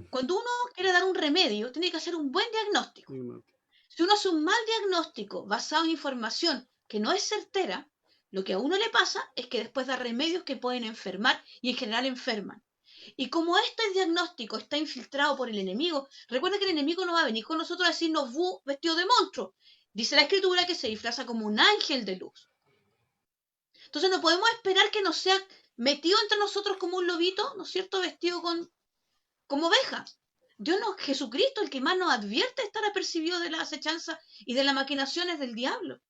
cuando uno quiere dar un remedio, tiene que hacer un buen diagnóstico. Si uno hace un mal diagnóstico basado en información que no es certera, lo que a uno le pasa es que después da remedios que pueden enfermar y en general enferman. Y como este diagnóstico está infiltrado por el enemigo, recuerda que el enemigo no va a venir con nosotros a decirnos vestido de monstruo. Dice la Escritura que se disfraza como un ángel de luz. Entonces no podemos esperar que nos sea metido entre nosotros como un lobito, ¿no es cierto?, vestido como oveja. Dios no, Jesucristo, el que más nos advierte, estar apercibido de las acechanzas y de las maquinaciones del diablo.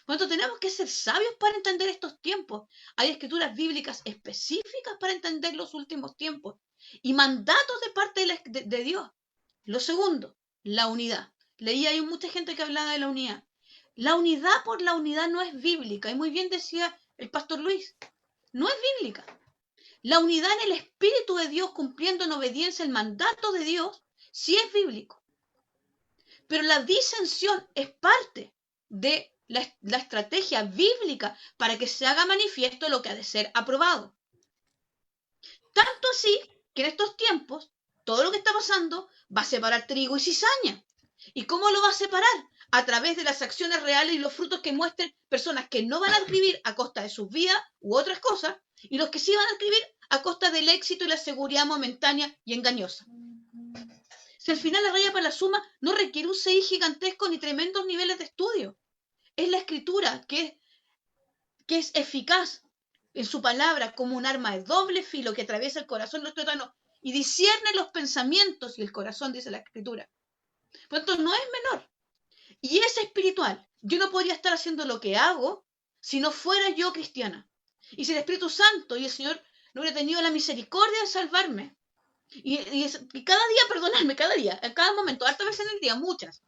Por lo tanto, tenemos que ser sabios para entender estos tiempos. Hay escrituras bíblicas específicas para entender los últimos tiempos y mandatos de parte de Dios. Lo segundo, la unidad. Leí ahí mucha gente que hablaba de la unidad. La unidad por la unidad no es bíblica. Y muy bien decía el pastor Luis, no es bíblica. La unidad en el Espíritu de Dios cumpliendo en obediencia el mandato de Dios sí es bíblico. Pero la disensión es parte de la estrategia bíblica para que se haga manifiesto lo que ha de ser aprobado. Tanto así que en estos tiempos todo lo que está pasando va a separar trigo y cizaña. ¿Y cómo lo va a separar? A través de las acciones reales y los frutos que muestren personas que no van a escribir a costa de sus vidas u otras cosas, y los que sí van a escribir a costa del éxito y la seguridad momentánea y engañosa. Si al final la raya para la suma no requiere un CI gigantesco ni tremendos niveles de estudio. Es la Escritura que es eficaz en su palabra como un arma de doble filo que atraviesa el corazón de los tuétanos y discierne los pensamientos y el corazón, dice la Escritura. Por lo tanto, no es menor. Y es espiritual. Yo no podría estar haciendo lo que hago si no fuera yo cristiana. Y si el Espíritu Santo y el Señor no hubiera tenido la misericordia de salvarme y cada día perdonarme, cada día, en cada momento, hartas veces en el día, muchas,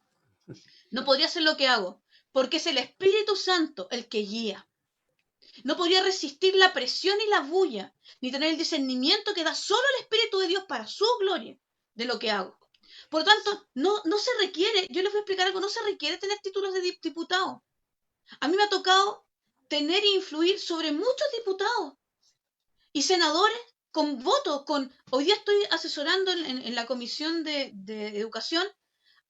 no podría hacer lo que hago, porque es el Espíritu Santo el que guía. No podría resistir la presión y la bulla, ni tener el discernimiento que da solo el Espíritu de Dios para su gloria de lo que hago. Por lo tanto, no se requiere, yo les voy a explicar algo, no se requiere tener títulos de diputado. A mí me ha tocado tener e influir sobre muchos diputados y senadores con votos. Hoy día estoy asesorando en la Comisión de Educación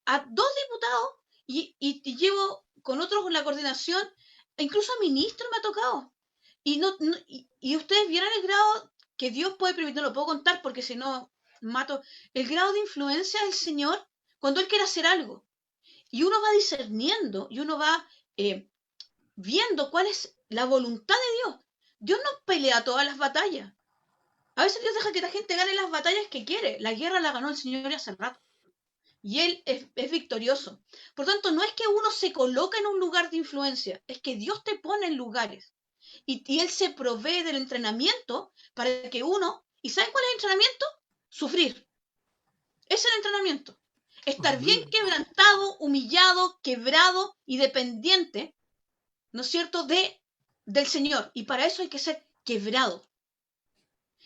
a 2 diputados y llevo con otros la coordinación, e incluso a ministros me ha tocado. Y ustedes vieran el grado que Dios puede permitir, no lo puedo contar porque si no mato. El grado de influencia del Señor cuando Él quiere hacer algo. Y uno va discerniendo y uno va viendo cuál es la voluntad de Dios. Dios no pelea todas las batallas. A veces Dios deja que la gente gane las batallas que quiere. La guerra la ganó el Señor hace rato. Y Él es victorioso. Por tanto, no es que uno se coloca en un lugar de influencia, es que Dios te pone en lugares. Y Él se provee del entrenamiento para que uno... ¿Y saben cuál es el entrenamiento? Sufrir. Es el entrenamiento. Estar bien quebrantado, humillado, quebrado y dependiente, ¿no es cierto?, del Señor. Y para eso hay que ser quebrado.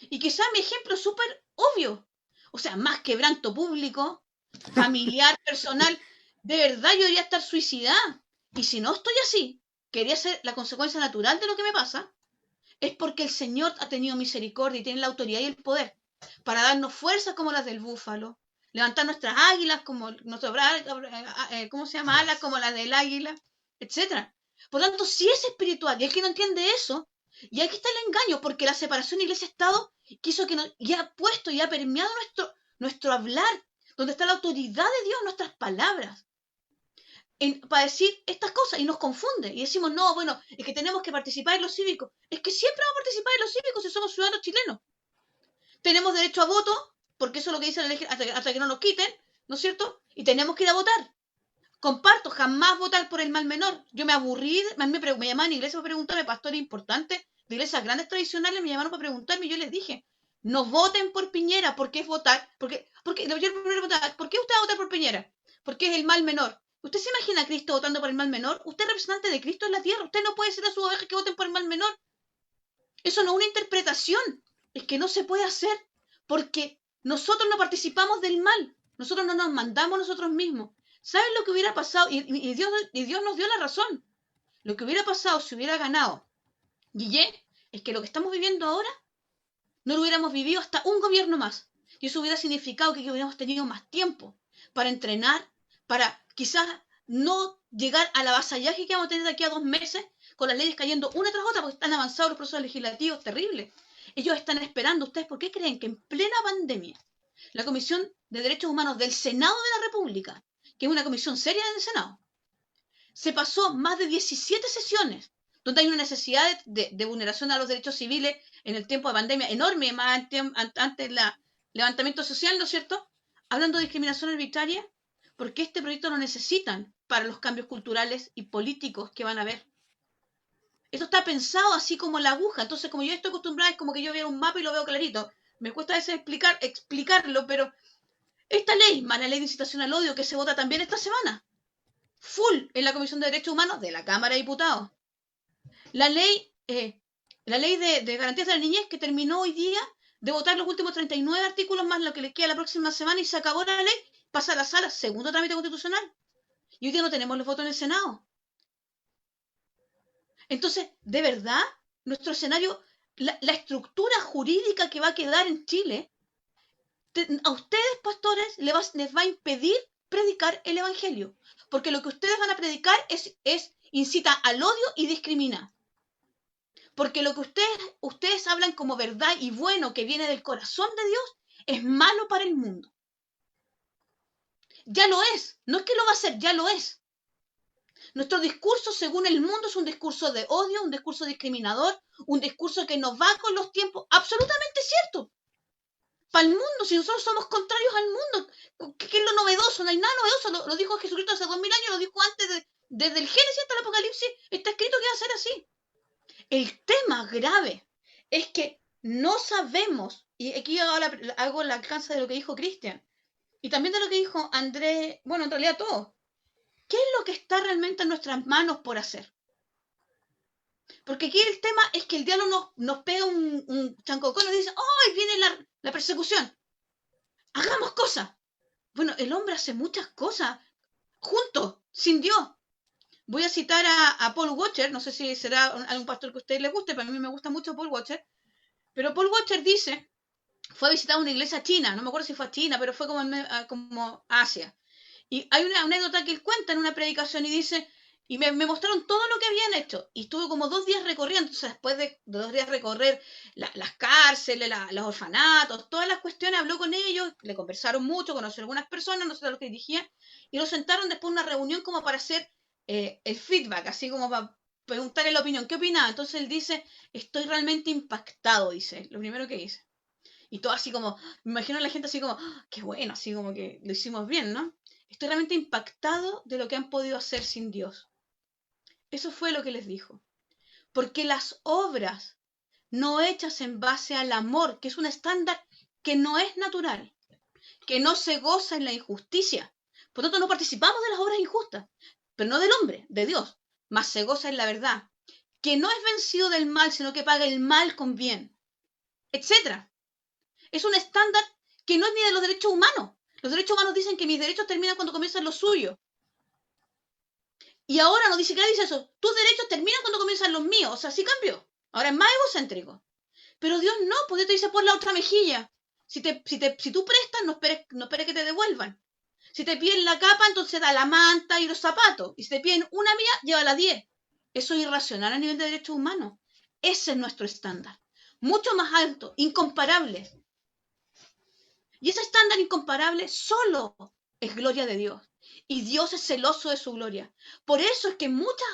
Y quizá mi ejemplo es súper obvio. O sea, más quebranto público, familiar, personal. De verdad yo debería estar suicidada. Y si no estoy así, quería ser la consecuencia natural de lo que me pasa, es porque el Señor ha tenido misericordia y tiene la autoridad y el poder para darnos fuerzas como las del búfalo, levantar nuestras águilas como nuestro ¿cómo se llama? Alas como las del águila, etcétera. Por lo tanto, si es espiritual y el que no entiende eso, y aquí está el engaño, porque la separación iglesia-estado quiso que nos, y ha puesto y ha permeado nuestro hablar, donde está la autoridad de Dios, nuestras palabras, para decir estas cosas, y nos confunde, y decimos, no, bueno, es que tenemos que participar en los cívicos. Es que siempre vamos a participar en los cívicos si somos ciudadanos chilenos. Tenemos derecho a voto, porque eso es lo que dice la ley, hasta que no nos quiten, ¿no es cierto? Y tenemos que ir a votar. Comparto, jamás votar por el mal menor. Yo me aburrí, me llamaban a iglesia para preguntarme, pastores importantes de iglesias grandes tradicionales, me llamaron para preguntarme y yo les dije, no voten por Piñera, porque es votar, ¿por qué usted va a votar por Piñera? Porque es el mal menor. ¿Usted se imagina a Cristo votando por el mal menor? Usted es representante de Cristo en la tierra, usted no puede ser a sus ovejas que voten por el mal menor. Eso no es una interpretación, es que no se puede hacer, porque nosotros no participamos del mal, nosotros no nos mandamos nosotros mismos. ¿Saben lo que hubiera pasado? Y Dios nos dio la razón. Lo que hubiera pasado si hubiera ganado Guillén es que lo que estamos viviendo ahora no lo hubiéramos vivido hasta un gobierno más. Y eso hubiera significado que hubiéramos tenido más tiempo para entrenar, para quizás no llegar al avasallaje que vamos a tener de aquí a 2 meses con las leyes cayendo una tras otra porque están avanzados los procesos legislativos terribles. Ellos están esperando. ¿Ustedes por qué creen que en plena pandemia la Comisión de Derechos Humanos del Senado de la República, que es una comisión seria del Senado, se pasó más de 17 sesiones donde hay una necesidad de vulneración a los derechos civiles en el tiempo de pandemia enorme, más antes del levantamiento social, ¿no es cierto? Hablando de discriminación arbitraria, porque este proyecto lo necesitan para los cambios culturales y políticos que van a haber. Esto está pensado así como la aguja, entonces como yo estoy acostumbrada es como que yo veo un mapa y lo veo clarito. Me cuesta a veces explicarlo, pero esta ley, más la ley de incitación al odio que se vota también esta semana, full en la Comisión de Derechos Humanos de la Cámara de Diputados. La ley de garantías de la niñez que terminó hoy día de votar los últimos 39 artículos más lo que les queda la próxima semana y se acabó la ley, pasa a la sala, segundo trámite constitucional. Y hoy día no tenemos los votos en el Senado. Entonces, de verdad, nuestro escenario, la estructura jurídica que va a quedar en Chile, a ustedes, pastores, les va a impedir predicar el Evangelio. Porque lo que ustedes van a predicar es incita al odio y discrimina. Porque lo que ustedes hablan como verdad y bueno que viene del corazón de Dios es malo para el mundo. Ya lo es. No es que lo va a hacer, ya lo es. Nuestro discurso, según el mundo, es un discurso de odio, un discurso discriminador, un discurso que no va con los tiempos. Absolutamente cierto. Para el mundo, si nosotros somos contrarios al mundo, ¿qué es lo novedoso? No hay nada novedoso. Lo dijo Jesucristo hace 2000 años, lo dijo antes, desde el Génesis hasta el Apocalipsis. Está escrito que va a ser así. El tema grave es que no sabemos, y aquí hago la alcance de lo que dijo Cristian, y también de lo que dijo Andrés, bueno, en realidad todo. ¿Qué es lo que está realmente en nuestras manos por hacer? Porque aquí el tema es que el diablo nos pega un chancocón y dice, ¡ay, viene la persecución! ¡Hagamos cosas! Bueno, el hombre hace muchas cosas juntos, sin Dios. Voy a citar a Paul Washer, no sé si será algún pastor que a ustedes les guste, pero a mí me gusta mucho Paul Washer. Pero Paul Washer dice, fue a visitar una iglesia china, no me acuerdo si fue a China, pero fue como Asia. Y hay una anécdota que él cuenta en una predicación y dice Y me mostraron todo lo que habían hecho. Y estuve como 2 días recorriendo. Entonces, después de 2 días recorrer las cárceles, los orfanatos, todas las cuestiones, habló con ellos, le conversaron mucho, conoció a algunas personas, no sé a los que dirigían, y lo sentaron después en una reunión como para hacer el feedback, así como para preguntarle la opinión. ¿Qué opinaba? Entonces él dice, estoy realmente impactado, dice, lo primero que dice. Y todo así como, me imagino a la gente así como, qué bueno, así como que lo hicimos bien, ¿no? Estoy realmente impactado de lo que han podido hacer sin Dios. Eso fue lo que les dijo. Porque las obras no hechas en base al amor, que es un estándar que no es natural, que no se goza en la injusticia. Por lo tanto, no participamos de las obras injustas, pero no del hombre, de Dios, mas se goza en la verdad, que no es vencido del mal, sino que paga el mal con bien, etc. Es un estándar que no es ni de los derechos humanos. Los derechos humanos dicen que mis derechos terminan cuando comienzan los suyos. Y ahora no dice que dice eso. Tus derechos terminan cuando comienzan los míos. O sea, sí cambió. Ahora es más egocéntrico. Pero Dios no, pues Dios te dice por la otra mejilla. Si tú prestas, no esperes que te devuelvan. Si te piden la capa, entonces da la manta y los zapatos. Y si te piden una mía, llévala 10. Eso es irracional a nivel de derechos humanos. Ese es nuestro estándar. Mucho más alto, incomparable. Y ese estándar incomparable solo es gloria de Dios. Y Dios es celoso de su gloria. Por eso es que muchos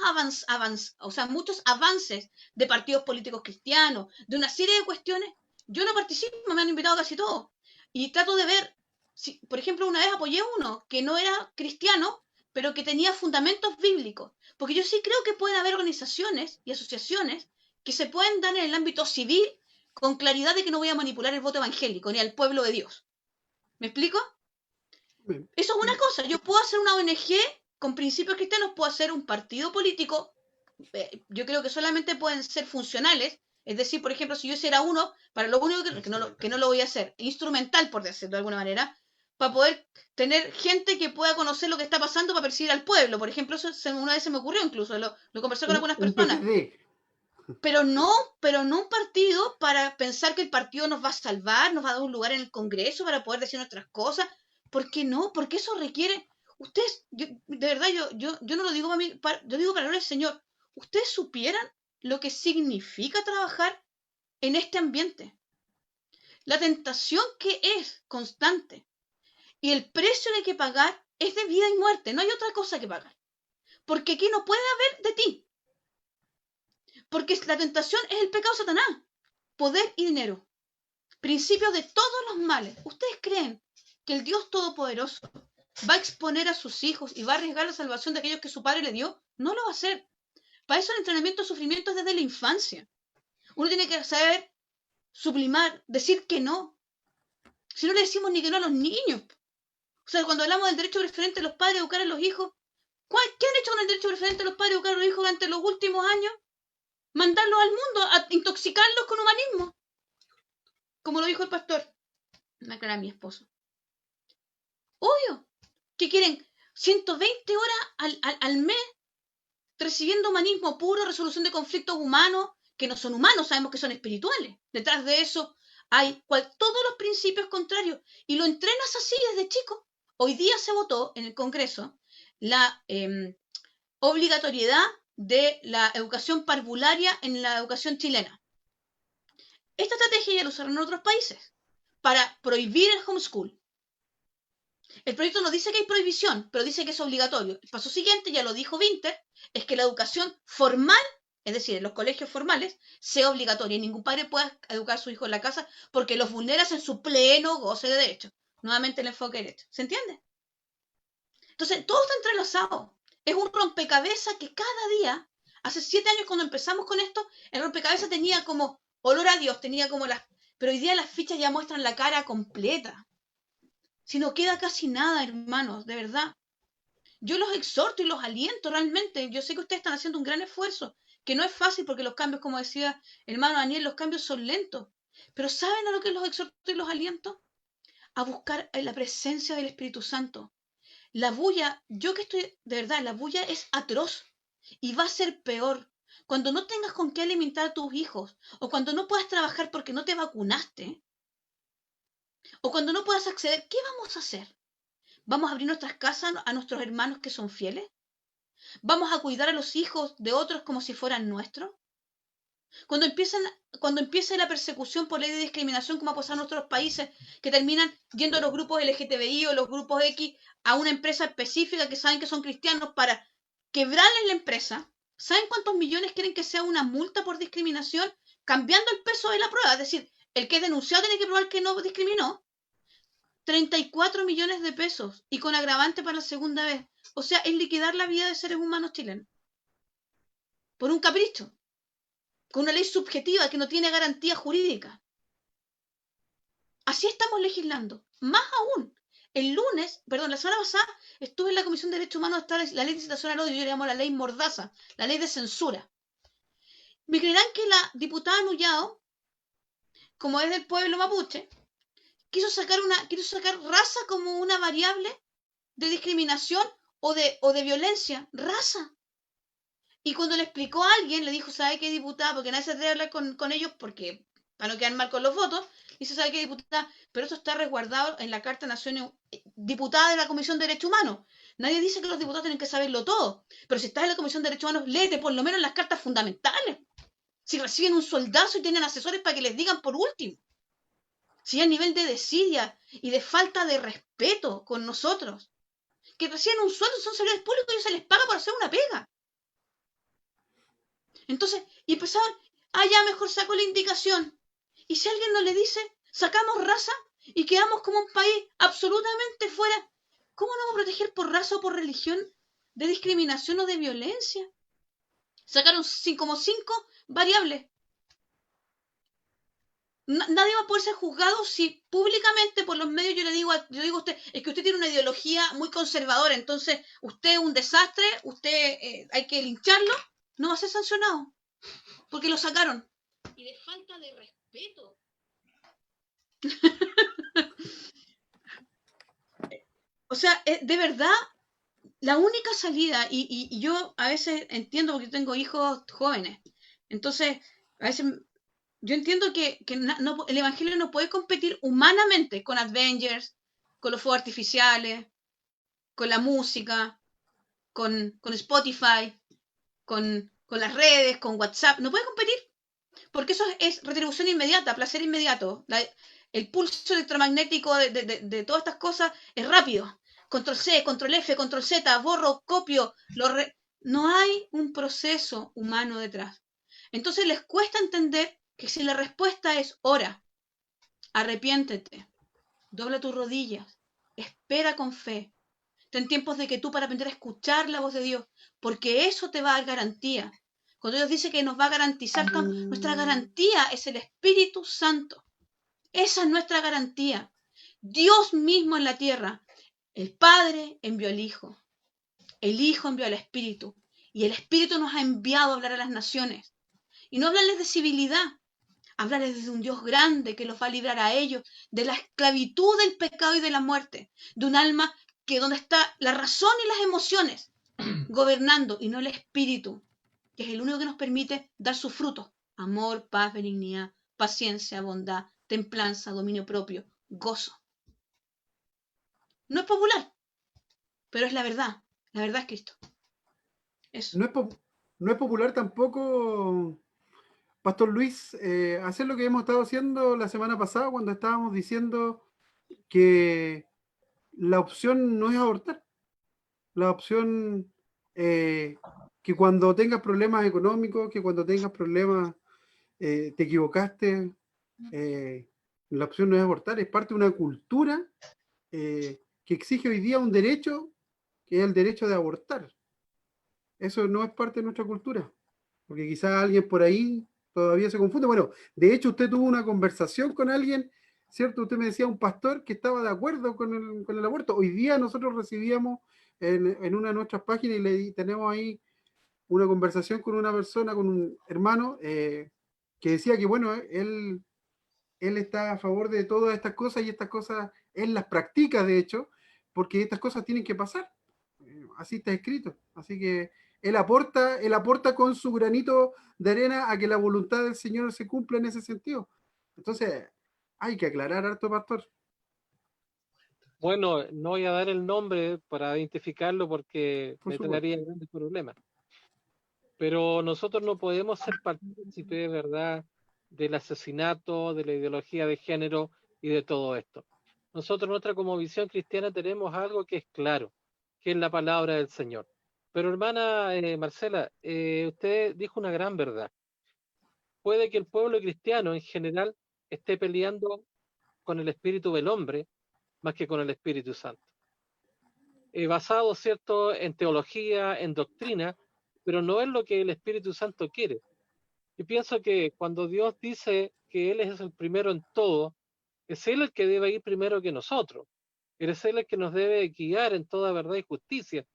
avances de partidos políticos cristianos, de una serie de cuestiones, yo no participo, me han invitado casi todos. Y trato de ver, si, por ejemplo, una vez apoyé uno que no era cristiano, pero que tenía fundamentos bíblicos. Porque yo sí creo que pueden haber organizaciones y asociaciones que se pueden dar en el ámbito civil con claridad de que no voy a manipular el voto evangélico ni al pueblo de Dios. ¿Me explico? Eso es una cosa. Yo puedo hacer una ONG con principios cristianos, puedo hacer un partido político. Yo creo que solamente pueden ser funcionales. Es decir, por ejemplo, si yo hiciera uno, para lo único que no lo voy a hacer, instrumental, por decirlo de alguna manera, para poder tener gente que pueda conocer lo que está pasando para perseguir al pueblo. Por ejemplo, eso una vez se me ocurrió incluso, lo conversé con algunas personas. Pero no un partido para pensar que el partido nos va a salvar, nos va a dar un lugar en el Congreso para poder decir nuestras cosas. ¿Por qué no? Porque eso requiere. Ustedes, de verdad, yo no lo digo para mí, yo digo para el Señor. Ustedes supieran lo que significa trabajar en este ambiente. La tentación que es constante y el precio que hay que pagar es de vida y muerte. No hay otra cosa que pagar. Porque aquí no puede haber de ti. Porque la tentación es el pecado de Satanás. Poder y dinero. Principio de todos los males. ¿Ustedes creen que el Dios Todopoderoso va a exponer a sus hijos y va a arriesgar la salvación de aquellos que su padre le dio? No lo va a hacer. Para eso el entrenamiento de sufrimiento es desde la infancia. Uno tiene que saber sublimar, decir que no. Si no le decimos ni que no a los niños. O sea, cuando hablamos del derecho preferente de los padres a educar a los hijos, ¿qué han hecho con el derecho preferente de los padres a educar a los hijos durante los últimos años? Mandarlos al mundo, a intoxicarlos con humanismo. Como lo dijo el pastor, me aclara mi esposo. Obvio, que quieren 120 horas al mes recibiendo humanismo puro, resolución de conflictos humanos, que no son humanos, sabemos que son espirituales. Detrás de eso hay todos los principios contrarios. Y lo entrenas así desde chico. Hoy día se votó en el Congreso la obligatoriedad de la educación parvularia en la educación chilena. Esta estrategia ya la usaron en otros países para prohibir el homeschool. El proyecto no dice que hay prohibición, pero dice que es obligatorio. El paso siguiente, ya lo dijo Winter, es que la educación formal, es decir, en los colegios formales, sea obligatoria y ningún padre pueda educar a su hijo en la casa porque los vulneras en su pleno goce de derecho. Nuevamente el enfoque derecho. ¿Se entiende? Entonces, todo está entrelazado. Es un rompecabezas que cada día, hace 7 años cuando empezamos con esto, el rompecabezas tenía como olor a Dios, tenía como pero hoy día las fichas ya muestran la cara completa. Si no queda casi nada, hermanos, de verdad. Yo los exhorto y los aliento realmente. Yo sé que ustedes están haciendo un gran esfuerzo, que no es fácil porque los cambios, como decía el hermano Daniel, los cambios son lentos. Pero ¿saben a lo que los exhorto y los aliento? A buscar la presencia del Espíritu Santo. La bulla, yo que estoy, de verdad, la bulla es atroz y va a ser peor. Cuando no tengas con qué alimentar a tus hijos o cuando no puedas trabajar porque no te vacunaste o cuando no puedas acceder, ¿qué vamos a hacer? ¿Vamos a abrir nuestras casas a nuestros hermanos que son fieles? ¿Vamos a cuidar a los hijos de otros como si fueran nuestros? Cuando empiece la persecución por ley de discriminación, como ha pasado en nuestros países, que terminan yendo a los grupos LGTBI o los grupos X a una empresa específica que saben que son cristianos para quebrarles la empresa, ¿saben cuántos millones quieren que sea una multa por discriminación? Cambiando el peso de la prueba, es decir, el que es denunciado tiene que probar que no discriminó. 34 millones de pesos y con agravante para la segunda vez. O sea, es liquidar la vida de seres humanos chilenos. Por un capricho. Con una ley subjetiva que no tiene garantía jurídica. Así estamos legislando. Más aún, la semana pasada estuve en la Comisión de Derechos Humanos, está la ley de incitación al odio, yo le llamo la ley Mordaza, la ley de censura. Me creerán que la diputada Nullado, como es del pueblo mapuche, quiso sacar raza como una variable de discriminación o de violencia. Raza. Y cuando le explicó a alguien, le dijo, ¿sabe qué, diputada? Porque nadie se atreve a hablar con ellos porque para no quedar mal con los votos. Dice, ¿sabe qué, diputada? Pero eso está resguardado en la Carta de Naciones diputada de la Comisión de Derechos Humanos. Nadie dice que los diputados tienen que saberlo todo. Pero si estás en la Comisión de Derechos Humanos, léete por lo menos las cartas fundamentales. Si reciben un soldazo y tienen asesores para que les digan por último. Si hay nivel de desidia y de falta de respeto con nosotros. Que reciben un sueldo, son servidores públicos y se les paga por hacer una pega. Entonces, y empezaban, ya mejor saco la indicación. Y si alguien no le dice, sacamos raza y quedamos como un país absolutamente fuera. ¿Cómo nos vamos a proteger por raza o por religión de discriminación o de violencia? Sacaron como 5 variables. Nadie va a poder ser juzgado si públicamente por los medios yo le digo a usted, es que usted tiene una ideología muy conservadora, entonces usted es un desastre, usted hay que lincharlo. No va a ser sancionado, porque lo sacaron. Y de falta de respeto. O sea, de verdad, la única salida, y yo a veces entiendo porque tengo hijos jóvenes, entonces a veces yo entiendo que el Evangelio no puede competir humanamente con Avengers, con los fuegos artificiales, con la música, con Spotify, con las redes, con WhatsApp. No puede competir, porque eso es retribución inmediata, placer inmediato. El pulso electromagnético de todas estas cosas es rápido. Control C, Control F, Control Z, borro, copio. No hay un proceso humano detrás. Entonces les cuesta entender que si la respuesta es ora, arrepiéntete, dobla tus rodillas, espera con fe. Ten tiempos de que tú para aprender a escuchar la voz de Dios, porque eso te va a dar garantía. Cuando Dios dice que nos va a garantizar, nuestra garantía es el Espíritu Santo. Esa es nuestra garantía. Dios mismo en la tierra. El Padre envió al Hijo. El Hijo envió al Espíritu. Y el Espíritu nos ha enviado a hablar a las naciones. Y no hablarles de civilidad. Hablarles de un Dios grande que los va a librar a ellos de la esclavitud del pecado y de la muerte. De un alma que donde está la razón y las emociones gobernando y no el Espíritu, que es el único que nos permite dar sus frutos. Amor, paz, benignidad, paciencia, bondad, templanza, dominio propio, gozo. No es popular, pero es la verdad. La verdad es Cristo. Eso. No es popular tampoco, Pastor Luis, hacer lo que hemos estado haciendo la semana pasada cuando estábamos diciendo que la opción no es abortar. La opción que cuando tengas problemas económicos, que cuando tengas problemas te equivocaste, la opción no es abortar, es parte de una cultura que exige hoy día un derecho, que es el derecho de abortar. Eso no es parte de nuestra cultura, porque quizás alguien por ahí todavía se confunde. Bueno, de hecho usted tuvo una conversación con alguien, ¿cierto? Usted me decía un pastor que estaba de acuerdo con el aborto. Hoy día nosotros recibíamos en una de nuestras páginas y tenemos ahí una conversación con una persona, con un hermano, que decía que, bueno, él está a favor de todas estas cosas y estas cosas él las practica, de hecho, porque estas cosas tienen que pasar. Así está escrito. Así que él aporta con su granito de arena a que la voluntad del Señor se cumpla en ese sentido. Entonces, hay que aclarar harto, pastor. Bueno, no voy a dar el nombre para identificarlo porque Por me supuesto. traería grandes problemas. Pero nosotros no podemos ser partícipes, ¿verdad?, del asesinato, de la ideología de género y de todo esto. Nosotros, nuestra como visión cristiana, tenemos algo que es claro, que es la palabra del Señor. Pero hermana Marcela, usted dijo una gran verdad. Puede que el pueblo cristiano en general esté peleando con el espíritu del hombre más que con el Espíritu Santo. Basado, ¿cierto?, en teología, en doctrina, pero no es lo que el Espíritu Santo quiere. Yo pienso que cuando Dios dice que Él es el primero en todo, es Él el que debe ir primero que nosotros. Es Él el que nos debe guiar en toda verdad y justicia.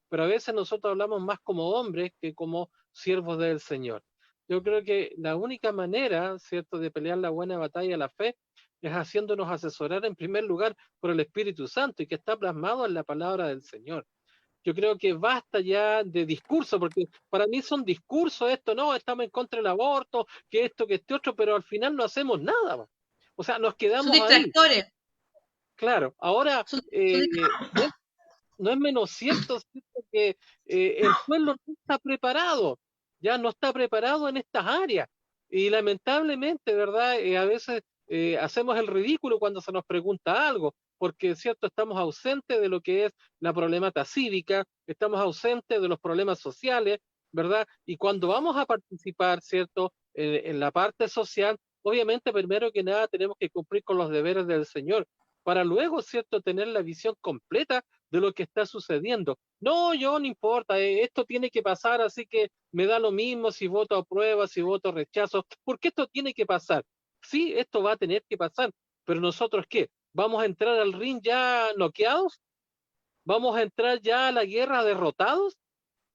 Pero a veces nosotros hablamos más como hombres que como siervos del Señor. Yo creo que la única manera, ¿cierto?, de pelear la buena batalla de la fe es haciéndonos asesorar en primer lugar por el Espíritu Santo y que está plasmado en la palabra del Señor. Yo creo que basta ya de discurso, porque para mí son discursos esto, no, estamos en contra del aborto, que esto, que este otro, pero al final no hacemos nada. O sea, nos Son quedamos ahí. distractores. Claro, ahora Son no es menos cierto que el pueblo no está preparado, ya no está preparado en estas áreas. Y lamentablemente, ¿verdad? A veces hacemos el ridículo cuando se nos pregunta algo, porque, ¿cierto? Estamos ausentes de lo que es la problemática cívica, estamos ausentes de los problemas sociales, ¿verdad? Y cuando vamos a participar, ¿cierto? En la parte social, obviamente, primero que nada, tenemos que cumplir con los deberes del Señor, para luego, ¿cierto?, tener la visión completa de lo que está sucediendo. No, yo no importa, esto tiene que pasar, así que me da lo mismo si voto aprueba, si voto rechazo, porque esto tiene que pasar. Sí, esto va a tener que pasar, pero nosotros ¿qué? ¿Vamos a entrar al ring ya noqueados? ¿Vamos a entrar ya a la guerra derrotados?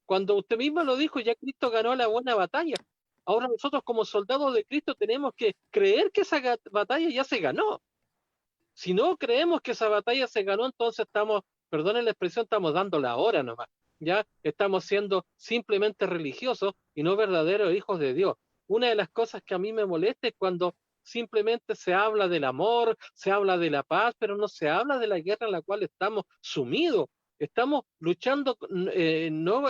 Cuando usted mismo lo dijo, ya Cristo ganó la buena batalla. Ahora nosotros como soldados de Cristo tenemos que creer que esa batalla ya se ganó. Si no creemos que esa batalla se ganó, entonces estamos, perdonen la expresión, estamos dando la hora nomás. Ya estamos siendo simplemente religiosos y no verdaderos hijos de Dios. Una de las cosas que a mí me molesta es cuando simplemente se habla del amor, se habla de la paz, pero no se habla de la guerra en la cual estamos sumidos. Estamos luchando no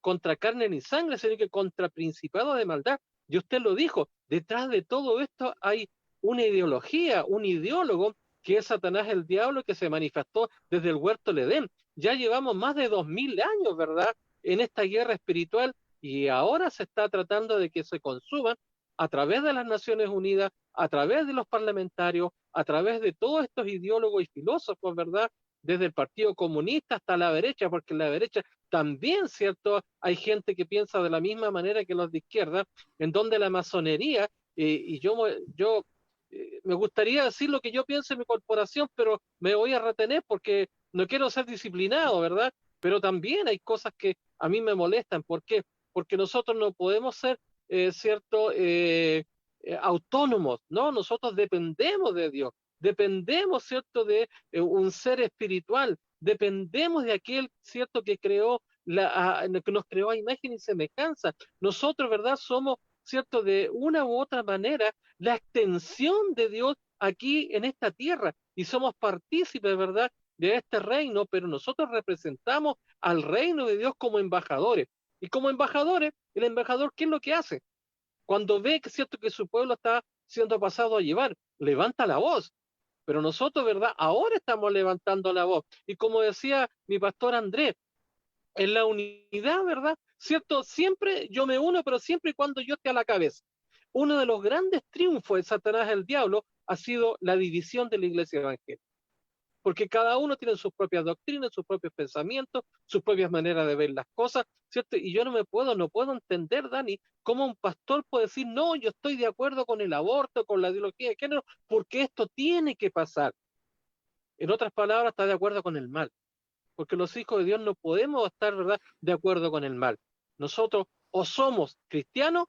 contra carne ni sangre, sino que contra principados de maldad. Y usted lo dijo, detrás de todo esto hay una ideología, un ideólogo que es Satanás el diablo que se manifestó desde el huerto del Edén. Ya llevamos más de 2000 años, ¿verdad?, en esta guerra espiritual y ahora se está tratando de que se consuman a través de las Naciones Unidas, a través de los parlamentarios, a través de todos estos ideólogos y filósofos, ¿verdad?, desde el Partido Comunista hasta la derecha, porque en la derecha también, ¿cierto?, hay gente que piensa de la misma manera que los de izquierda, en donde la masonería, y yo me gustaría decir lo que yo pienso en mi corporación, pero me voy a retener porque no quiero ser disciplinado, ¿verdad? Pero también hay cosas que a mí me molestan. ¿Por qué? Porque nosotros no podemos ser, ¿cierto?, autónomos, ¿no? Nosotros dependemos de Dios, dependemos, ¿cierto?, de un ser espiritual, dependemos de aquel, ¿cierto?, que creó que nos creó a imagen y semejanza. Nosotros, ¿verdad?, somos, ¿cierto?, de una u otra manera la extensión de Dios aquí en esta tierra y somos partícipes, ¿verdad?, de este reino, pero nosotros representamos al reino de Dios como embajadores. Y como embajadores, el embajador, ¿qué es lo que hace? Cuando ve que es cierto que su pueblo está siendo pasado a llevar, levanta la voz. Pero nosotros, ¿verdad?, ahora estamos levantando la voz. Y como decía mi pastor Andrés, en la unidad, ¿verdad? ¿Cierto? Siempre yo me uno, pero siempre y cuando yo esté a la cabeza. Uno de los grandes triunfos de Satanás el diablo ha sido la división de la iglesia evangélica. Porque cada uno tiene sus propias doctrinas, sus propios pensamientos, sus propias maneras de ver las cosas, ¿cierto? Y yo no puedo entender, Dani, cómo un pastor puede decir, no, yo estoy de acuerdo con el aborto, con la ideología de género, porque esto tiene que pasar. En otras palabras, está de acuerdo con el mal, porque los hijos de Dios no podemos estar, ¿verdad?, de acuerdo con el mal. Nosotros o somos cristianos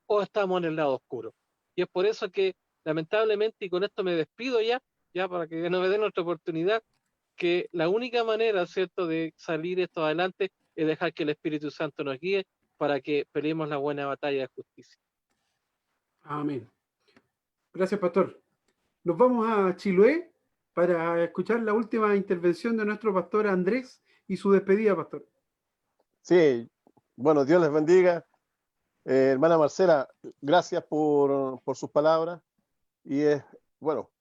o estamos en el lado oscuro. Y es por eso que, lamentablemente, y con esto me despido ya para que no me den otra oportunidad, que la única manera, ¿cierto?, de salir esto adelante es dejar que el Espíritu Santo nos guíe para que peleemos la buena batalla de justicia. Amén. Gracias, pastor. Nos vamos a Chiloé para escuchar la última intervención de nuestro pastor Andrés y su despedida, pastor. Sí, bueno, Dios les bendiga. Hermana Marcela, gracias por sus palabras. Y bueno,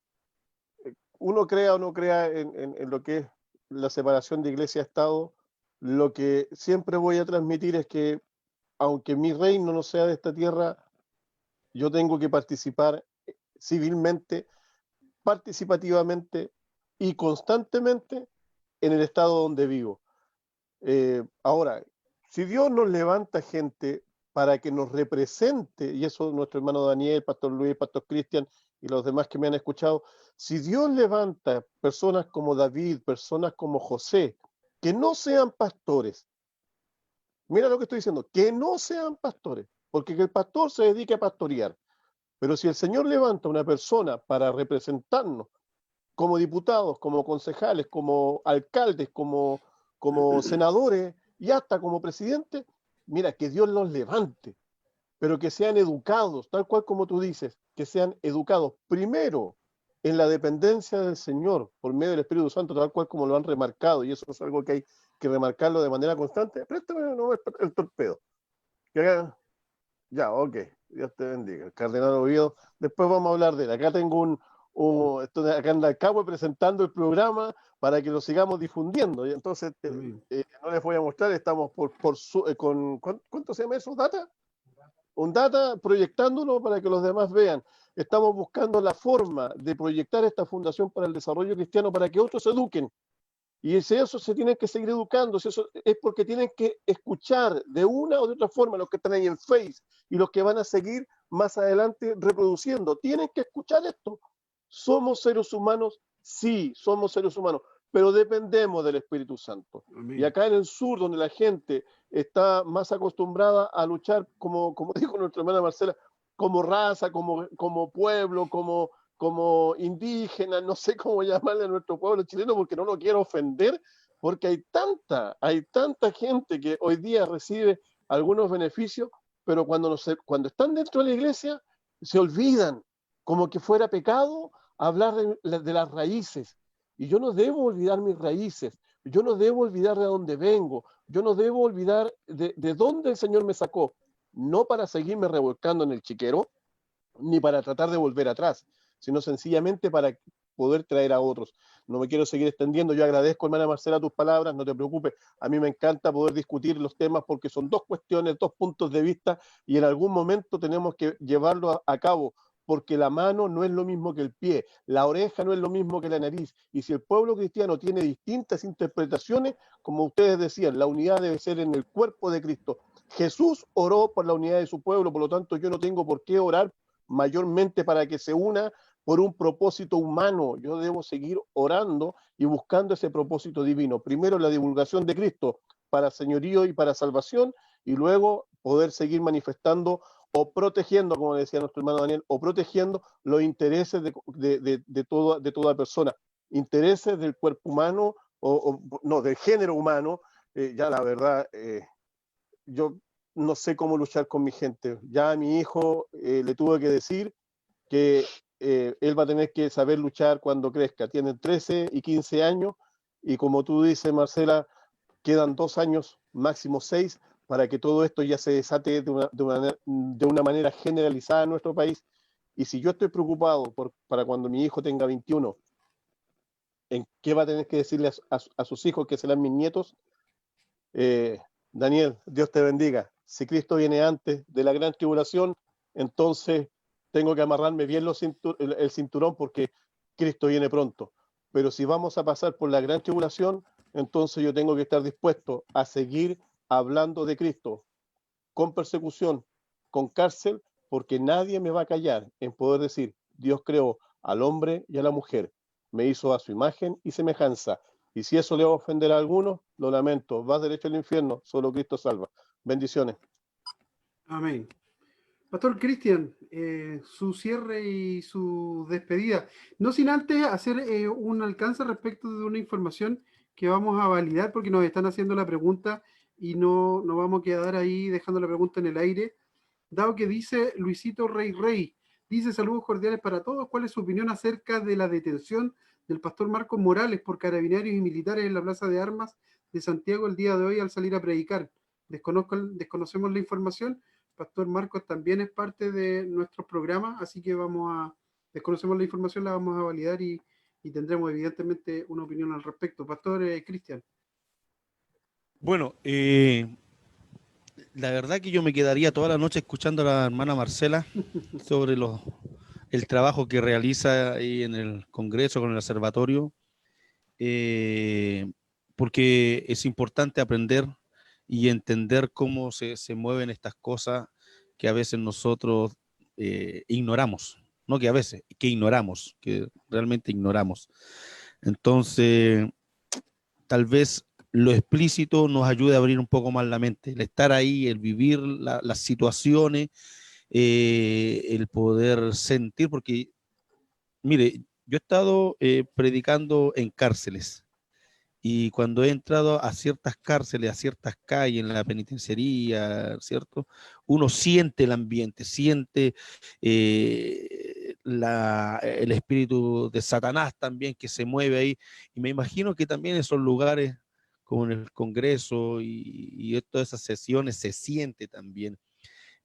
uno crea o no crea en lo que es la separación de iglesia-estado, lo que siempre voy a transmitir es que, aunque mi reino no sea de esta tierra, yo tengo que participar civilmente, participativamente y constantemente en el estado donde vivo. Ahora, si Dios nos levanta gente para que nos represente, y eso nuestro hermano Daniel, Pastor Luis, Pastor Cristian y los demás que me han escuchado, si Dios levanta personas como David, personas como José, que no sean pastores, mira lo que estoy diciendo, que no sean pastores, porque que el pastor se dedique a pastorear, pero si el Señor levanta una persona para representarnos como diputados, como concejales, como alcaldes, como senadores y hasta como presidentes, mira, que Dios los levante, pero que sean educados, tal cual como tú dices, que sean educados primero en la dependencia del Señor por medio del Espíritu Santo, tal cual como lo han remarcado, y eso es algo que hay que remarcarlo de manera constante. Préstame no, el torpedo. Ya, ok, Dios te bendiga. El cardenal Oviedo, después vamos a hablar de él. Acá tengo acá anda el cabo presentando el programa para que lo sigamos difundiendo. Y entonces, no les voy a mostrar, estamos ¿cuánto se llama eso? ¿Data? Un data proyectándolo para que los demás vean. Estamos buscando la forma de proyectar esta Fundación para el Desarrollo Cristiano para que otros se eduquen. Y si eso se tienen que seguir educando, si eso es porque tienen que escuchar de una o de otra forma los que están ahí en Face y los que van a seguir más adelante reproduciendo. Tienen que escuchar esto. ¿Somos seres humanos? Sí, somos seres humanos, pero dependemos del Espíritu Santo. Amén. Y acá en el sur, donde la gente está más acostumbrada a luchar, como dijo nuestra hermana Marcela, como raza, como pueblo, como indígena, no sé cómo llamarle a nuestro pueblo chileno, porque no lo quiero ofender, porque hay tanta gente que hoy día recibe algunos beneficios, pero cuando están dentro de la iglesia, se olvidan, como que fuera pecado hablar de las raíces. Y yo no debo olvidar mis raíces, yo no debo olvidar de dónde vengo, yo no debo olvidar de dónde el Señor me sacó, no para seguirme revolcando en el chiquero, ni para tratar de volver atrás, sino sencillamente para poder traer a otros. No me quiero seguir extendiendo, yo agradezco, hermana Marcela, tus palabras, no te preocupes, a mí me encanta poder discutir los temas porque son dos cuestiones, dos puntos de vista y en algún momento tenemos que llevarlo a cabo, porque la mano no es lo mismo que el pie, la oreja no es lo mismo que la nariz, y si el pueblo cristiano tiene distintas interpretaciones, como ustedes decían, la unidad debe ser en el cuerpo de Cristo. Jesús oró por la unidad de su pueblo, por lo tanto yo no tengo por qué orar mayormente para que se una por un propósito humano. Yo debo seguir orando y buscando ese propósito divino. Primero la divulgación de Cristo para señorío y para salvación, y luego poder seguir manifestando o protegiendo, como decía nuestro hermano Daniel, o protegiendo los intereses de toda persona, intereses del cuerpo humano, no, del género humano. Ya la verdad, yo no sé cómo luchar con mi gente. Ya a mi hijo le tuve que decir que él va a tener que saber luchar cuando crezca. Tiene 13 y 15 años y como tú dices, Marcela, quedan 2 años, máximo 6, para que todo esto ya se desate de una manera generalizada en nuestro país. Y si yo estoy preocupado para cuando mi hijo tenga 21, en qué va a tener que decirle a sus hijos que serán mis nietos, Daniel, Dios te bendiga. Si Cristo viene antes de la gran tribulación, entonces tengo que amarrarme bien el cinturón porque Cristo viene pronto. Pero si vamos a pasar por la gran tribulación, entonces yo tengo que estar dispuesto a seguir hablando de Cristo, con persecución, con cárcel, porque nadie me va a callar en poder decir, Dios creó al hombre y a la mujer, me hizo a su imagen y semejanza. Y si eso le va a ofender a alguno, lo lamento, vas derecho al infierno, solo Cristo salva. Bendiciones. Amén. Pastor Cristian, su cierre y su despedida. No sin antes hacer un alcance respecto de una información que vamos a validar porque nos están haciendo la pregunta y no vamos a quedar ahí dejando la pregunta en el aire. Dado que dice Luisito Rey, dice saludos cordiales para todos. ¿Cuál es su opinión acerca de la detención del pastor Marcos Morales por carabineros y militares en la Plaza de Armas de Santiago el día de hoy al salir a predicar. Desconocemos la información. Pastor Marcos también es parte de nuestro programa, así que desconocemos la información, la vamos a validar y tendremos evidentemente una opinión al respecto. Pastor Cristian. Bueno, la verdad que yo me quedaría toda la noche escuchando a la hermana Marcela sobre el trabajo que realiza ahí en el Congreso con el observatorio, porque es importante aprender y entender cómo se mueven estas cosas que a veces nosotros ignoramos, no que a veces, que ignoramos, que realmente ignoramos. Entonces, tal vez lo explícito nos ayude a abrir un poco más la mente, el estar ahí, el vivir las situaciones, el poder sentir, porque, mire, yo he estado predicando en cárceles y cuando he entrado a ciertas cárceles, a ciertas calles en la penitenciaría, ¿cierto? Uno siente el ambiente, siente el espíritu de Satanás también que se mueve ahí, y me imagino que también esos lugares como en el Congreso y todas esas sesiones se siente también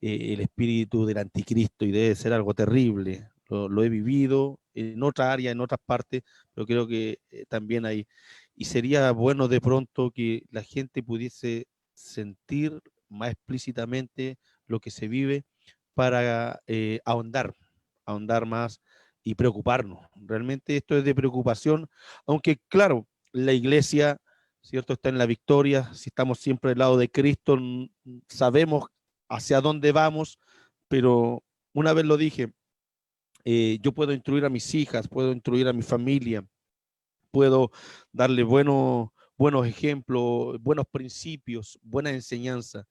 el espíritu del anticristo y debe ser algo terrible. Lo he vivido en otra área, en otras partes, pero creo que también hay. Y sería bueno de pronto que la gente pudiese sentir más explícitamente lo que se vive para ahondar más y preocuparnos. Realmente esto es de preocupación, aunque claro, la iglesia, ¿cierto?, está en la victoria. Si estamos siempre del lado de Cristo, sabemos hacia dónde vamos, pero una vez lo dije, yo puedo instruir a mis hijas, puedo instruir a mi familia, puedo darle buenos ejemplos, buenos principios, buena enseñanza,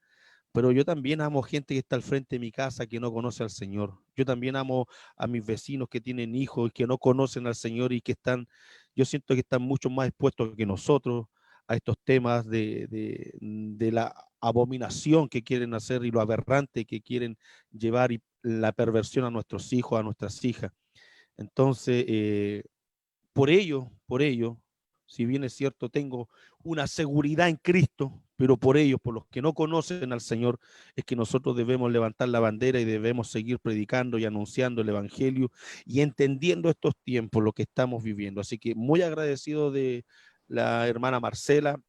pero yo también amo gente que está al frente de mi casa que no conoce al Señor. Yo también amo a mis vecinos que tienen hijos y que no conocen al Señor y que yo siento que están mucho más expuestos que nosotros a estos temas de la abominación que quieren hacer y lo aberrante que quieren llevar y la perversión a nuestros hijos, a nuestras hijas. Entonces, por ello, si bien es cierto, tengo una seguridad en Cristo, pero por ellos, por los que no conocen al Señor, es que nosotros debemos levantar la bandera y debemos seguir predicando y anunciando el Evangelio y entendiendo estos tiempos, lo que estamos viviendo. Así que muy agradecido de la hermana Marcela,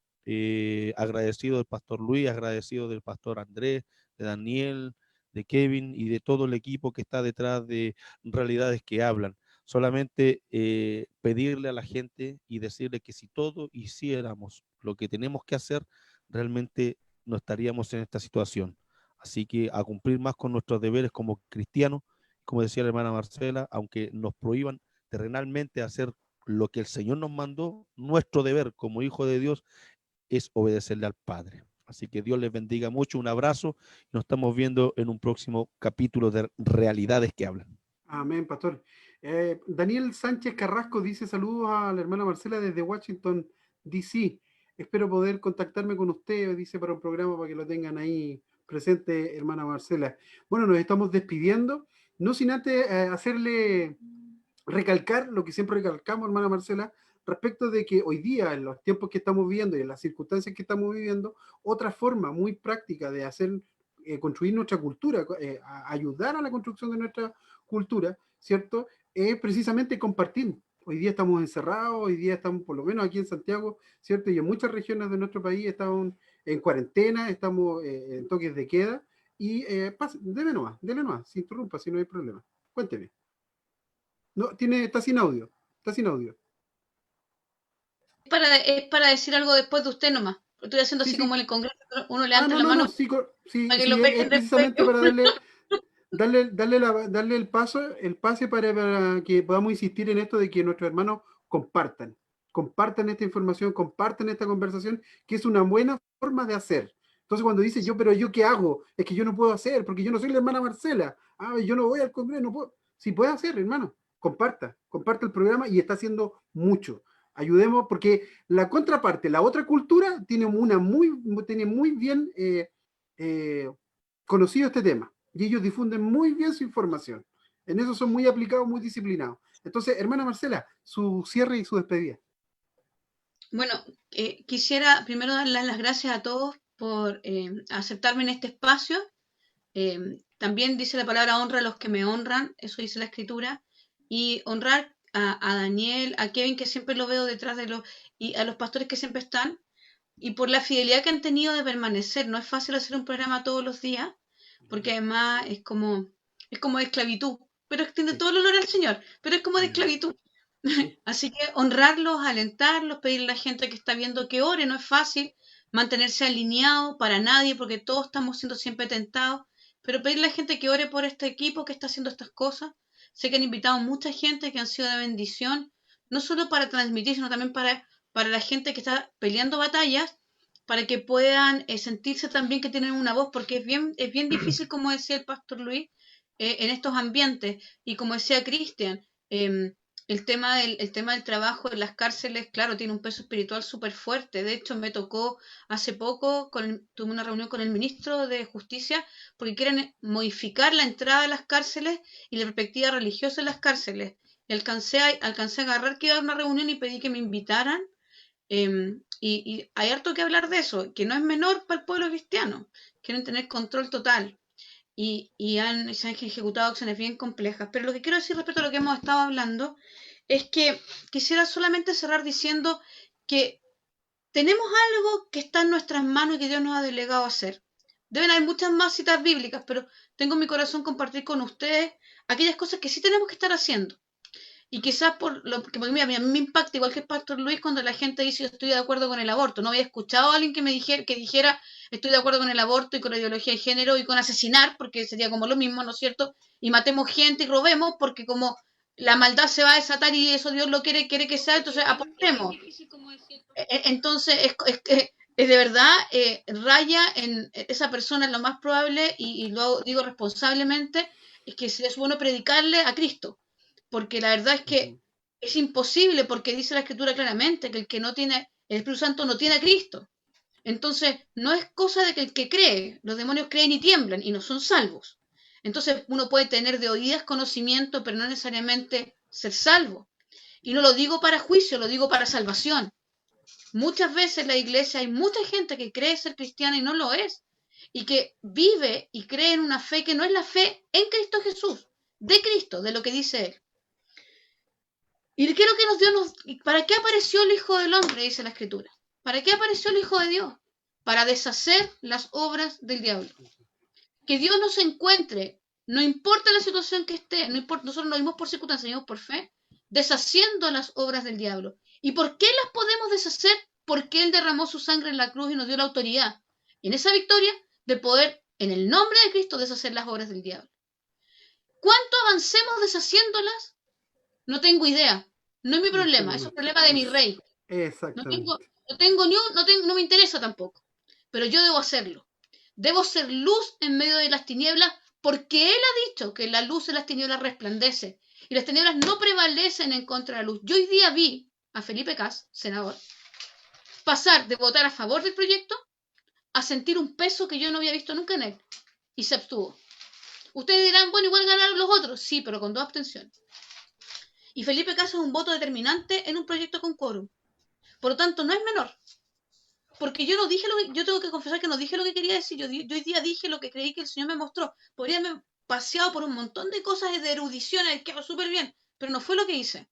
agradecido del pastor Luis, agradecido del pastor Andrés, de Daniel, de Kevin y de todo el equipo que está detrás de Realidades que Hablan. Solamente pedirle a la gente y decirle que si todos hiciéramos lo que tenemos que hacer, realmente no estaríamos en esta situación. Así que a cumplir más con nuestros deberes como cristianos, como decía la hermana Marcela, aunque nos prohíban terrenalmente hacer lo que el Señor nos mandó, nuestro deber como hijo de Dios es obedecerle al Padre. Así que Dios les bendiga mucho, un abrazo, y nos estamos viendo en un próximo capítulo de Realidades que Hablan. Amén, pastor. Daniel Sánchez Carrasco dice saludos a la hermana Marcela desde Washington, D.C. Espero poder contactarme con usted, dice, para un programa para que lo tengan ahí presente, hermana Marcela. Bueno, nos estamos despidiendo, no sin antes hacerle recalcar lo que siempre recalcamos, hermana Marcela, respecto de que hoy día, en los tiempos que estamos viviendo y en las circunstancias que estamos viviendo, otra forma muy práctica de hacer construir nuestra cultura, ayudar a la construcción de nuestra cultura, ¿cierto? Es precisamente compartir. Hoy día estamos encerrados, hoy día estamos, por lo menos aquí en Santiago, ¿cierto? Y en muchas regiones de nuestro país estamos en cuarentena, estamos en toques de queda, y dele nomás, se interrumpa, si no hay problema. Cuénteme. No, está sin audio, está sin audio. Es para decir algo después de usted nomás. Lo estoy haciendo Sí, así sí. como en el Congreso, uno levanta la No, mano sí, para que sí, lo es pesquen después. precisamente para darle el pase para que podamos insistir en esto de que nuestros hermanos compartan esta información, compartan esta conversación, que es una buena forma de hacer. Entonces cuando dice pero yo qué hago, es que yo no puedo hacer, porque yo no soy la hermana Marcela, yo no voy al Congreso, no puedo. Si puede hacer, hermano, comparta el programa y está haciendo mucho. Ayudemos, porque la contraparte, la otra cultura, tiene muy bien conocido este tema y ellos difunden muy bien su información. En eso son muy aplicados, muy disciplinados. Entonces, hermana Marcela, su cierre y su despedida. Bueno, quisiera primero darles las gracias a todos por aceptarme en este espacio. También dice la palabra honra a los que me honran, eso dice la escritura, y honrar a Daniel, a Kevin, que siempre lo veo detrás de los, y a los pastores que siempre están, y por la fidelidad que han tenido de permanecer. No es fácil hacer un programa todos los días, porque además es como de esclavitud, pero tiene todo el honor al Señor, pero es como de esclavitud. Así que honrarlos, alentarlos, pedirle a la gente que está viendo que ore, no es fácil mantenerse alineado para nadie, porque todos estamos siendo siempre tentados, pero pedirle a la gente que ore por este equipo que está haciendo estas cosas. Sé que han invitado mucha gente que han sido de bendición, no solo para transmitir, sino también para la gente que está peleando batallas, para que puedan sentirse también que tienen una voz, porque es bien difícil, como decía el pastor Luis, en estos ambientes, y como decía Cristian, el tema del trabajo en las cárceles, claro, tiene un peso espiritual súper fuerte. De hecho, me tocó hace poco, tuve una reunión con el ministro de Justicia, porque quieren modificar la entrada a las cárceles y la perspectiva religiosa en las cárceles. Y alcancé a agarrar que iba a una reunión y pedí que me invitaran. Y hay harto que hablar de eso, que no es menor para el pueblo cristiano. Quieren tener control total. Y se han ejecutado acciones bien complejas. Pero lo que quiero decir respecto a lo que hemos estado hablando es que quisiera solamente cerrar diciendo que tenemos algo que está en nuestras manos y que Dios nos ha delegado a hacer. Deben haber muchas más citas bíblicas, pero tengo en mi corazón compartir con ustedes aquellas cosas que sí tenemos que estar haciendo. Y quizás por lo que a mí me impacta, igual que el pastor Luis, cuando la gente dice yo estoy de acuerdo con el aborto. No había escuchado a alguien que me dijera estoy de acuerdo con el aborto y con la ideología de género y con asesinar, porque sería como lo mismo, ¿no es cierto? Y matemos gente y robemos, porque como la maldad se va a desatar y eso Dios lo quiere que sea, entonces aportemos. Entonces, es de verdad, raya en esa persona, es lo más probable, y lo digo responsablemente, es que es bueno predicarle a Cristo, porque la verdad es que es imposible, porque dice la Escritura claramente que el que no tiene el Espíritu Santo no tiene a Cristo. Entonces, no es cosa de que el que cree, los demonios creen y tiemblan y no son salvos. Entonces, uno puede tener de oídas conocimiento, pero no necesariamente ser salvo. Y no lo digo para juicio, lo digo para salvación. Muchas veces en la iglesia hay mucha gente que cree ser cristiana y no lo es, y que vive y cree en una fe que no es la fe en Cristo Jesús, de Cristo, de lo que dice Él. Y quiero que ¿para qué apareció el Hijo del Hombre? Dice la Escritura. ¿Para qué apareció el Hijo de Dios? Para deshacer las obras del diablo. Que Dios nos encuentre, no importa la situación que esté, no importa, nosotros no vimos por circunstancias, vimos por fe, deshaciendo las obras del diablo. ¿Y por qué las podemos deshacer? Porque Él derramó su sangre en la cruz y nos dio la autoridad, en esa victoria, de poder, en el nombre de Cristo, deshacer las obras del diablo. ¿Cuánto avancemos deshaciéndolas? No tengo idea. No es mi problema, es el problema de mi rey. Exactamente. No me interesa tampoco. Pero yo debo hacerlo. Debo ser luz en medio de las tinieblas, porque Él ha dicho que la luz de las tinieblas resplandece. Y las tinieblas no prevalecen en contra de la luz. Yo hoy día vi a Felipe Cas, senador, pasar de votar a favor del proyecto a sentir un peso que yo no había visto nunca en él. Y se abstuvo. Ustedes dirán, bueno, igual ganaron los otros. Sí, pero con 2 abstenciones. Y Felipe Cas es un voto determinante en un proyecto con quórum. Por lo tanto, no es menor. Porque yo no dije yo tengo que confesar que no dije lo que quería decir. Yo hoy día dije lo que creí que el Señor me mostró. Podría haberme paseado por un montón de cosas de erudición, que hago súper bien, pero no fue lo que hice.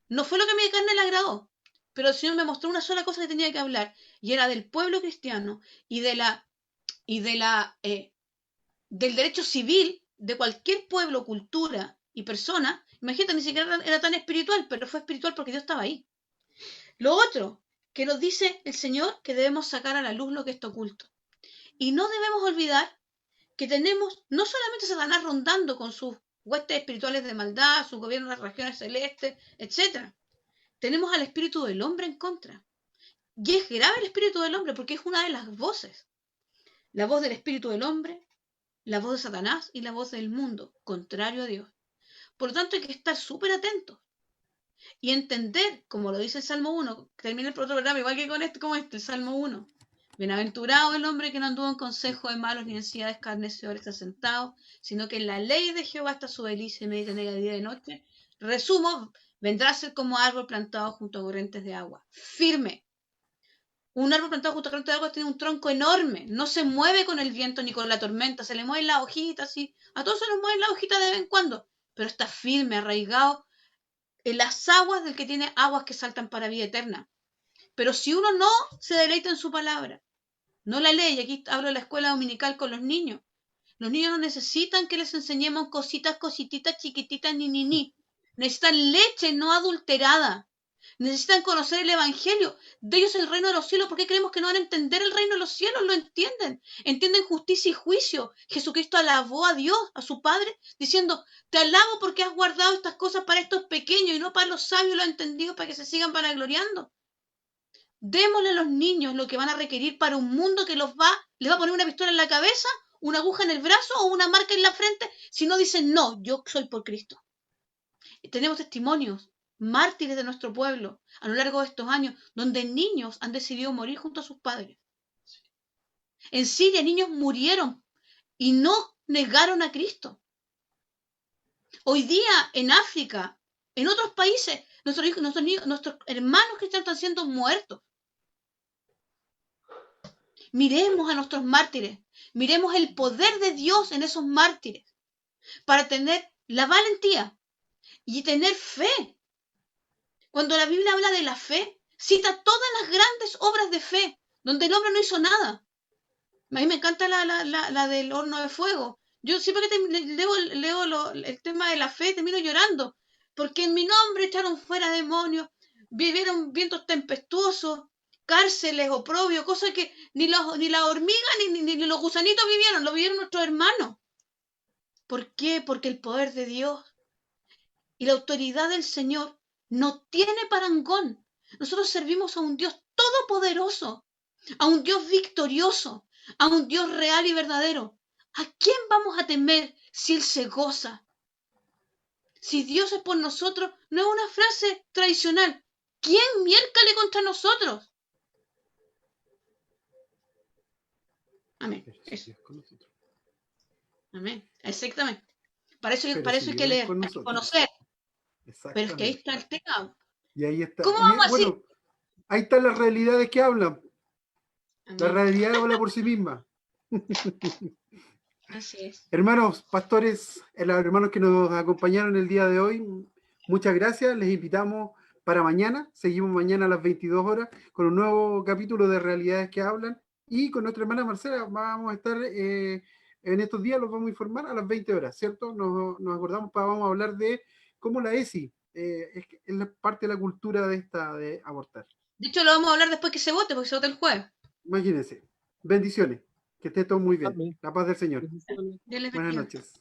No fue lo que a mi carne le agradó. Pero el Señor me mostró una sola cosa que tenía que hablar, y era del pueblo cristiano y del derecho civil de cualquier pueblo, cultura y persona. Imagínate, ni siquiera era tan espiritual, pero fue espiritual porque Dios estaba ahí. Lo otro, que nos dice el Señor que debemos sacar a la luz lo que está oculto. Y no debemos olvidar que tenemos no solamente a Satanás rondando con sus huestes espirituales de maldad, su gobierno de las regiones celestes, etc. Tenemos al espíritu del hombre en contra. Y es grave el espíritu del hombre porque es una de las voces. La voz del espíritu del hombre, la voz de Satanás y la voz del mundo, contrario a Dios. Por lo tanto, hay que estar súper atentos y entender, como lo dice el Salmo 1, termina el programa igual que con el Salmo 1. Bienaventurado el hombre que no anduvo en consejo de malos ni en silla de escarnecedores está sentado, sino que en la ley de Jehová está su delicia y medita en ella día y noche. Resumo, vendrá a ser como árbol plantado junto a corrientes de agua, firme. Un árbol plantado junto a corrientes de agua tiene un tronco enorme, no se mueve con el viento ni con la tormenta, se le mueven las hojitas, y a todos se les mueven las hojitas de vez en cuando, pero está firme, arraigado en las aguas del que tiene aguas que saltan para vida eterna. Pero si uno no se deleita en su palabra, no la lee, y aquí hablo de la escuela dominical con los niños no necesitan que les enseñemos cosititas, chiquititas, ni. Necesitan leche no adulterada. Necesitan conocer el Evangelio. De ellos el reino de los cielos. ¿Por qué creemos que no van a entender el reino de los cielos? Lo entienden. Entienden justicia y juicio. Jesucristo alabó a Dios, a su Padre, diciendo, te alabo porque has guardado estas cosas para estos pequeños y no para los sabios, los entendidos, para que se sigan vanagloriando. Démosle a los niños lo que van a requerir para un mundo que les va a poner una pistola en la cabeza, una aguja en el brazo o una marca en la frente si no dicen no, yo soy por Cristo. Tenemos testimonios, mártires de nuestro pueblo a lo largo de estos años, donde niños han decidido morir junto a sus padres. En Siria niños murieron y no negaron a Cristo. Hoy día en África, en otros países, nuestros hermanos cristianos están siendo muertos. Miremos a nuestros mártires, miremos el poder de Dios en esos mártires para tener la valentía y tener fe. Cuando la Biblia habla de la fe, cita todas las grandes obras de fe, donde el hombre no hizo nada. A mí me encanta la del horno de fuego. Yo siempre que leo el tema de la fe, termino llorando, porque en mi nombre echaron fuera demonios, vivieron vientos tempestuosos, cárceles, oprobio, cosas que ni las hormigas ni los gusanitos vivieron, lo vivieron nuestros hermanos. ¿Por qué? Porque el poder de Dios y la autoridad del Señor no tiene parangón. Nosotros servimos a un Dios todopoderoso, a un Dios victorioso, a un Dios real y verdadero. ¿A quién vamos a temer si Él se goza? Si Dios es por nosotros, no es una frase tradicional. ¿Quién miércale contra nosotros? Amén. Eso. Amén. Exactamente. Para eso hay que leer, hay que conocer. Pero es que ahí está el tema. Y ahí está. ¿Cómo vamos a decir? Bueno, ahí están las realidades que hablan. Amén. La realidad habla por sí misma. Así es. Hermanos, pastores, los hermanos que nos acompañaron el día de hoy, muchas gracias. Les invitamos para mañana. Seguimos mañana a las 22 horas con un nuevo capítulo de Realidades que Hablan. Y con nuestra hermana Marcela vamos a estar en estos días, los vamos a informar a las 20 horas, ¿cierto? Nos acordamos, vamos a hablar de cómo la ESI es parte de la cultura de abortar. De hecho, lo vamos a hablar después que se vote, porque se vote el jueves. Imagínense. Bendiciones. Que esté todo muy bien. Amén. La paz del Señor. Bendiciones. Dios les Buenas bendiga. noches.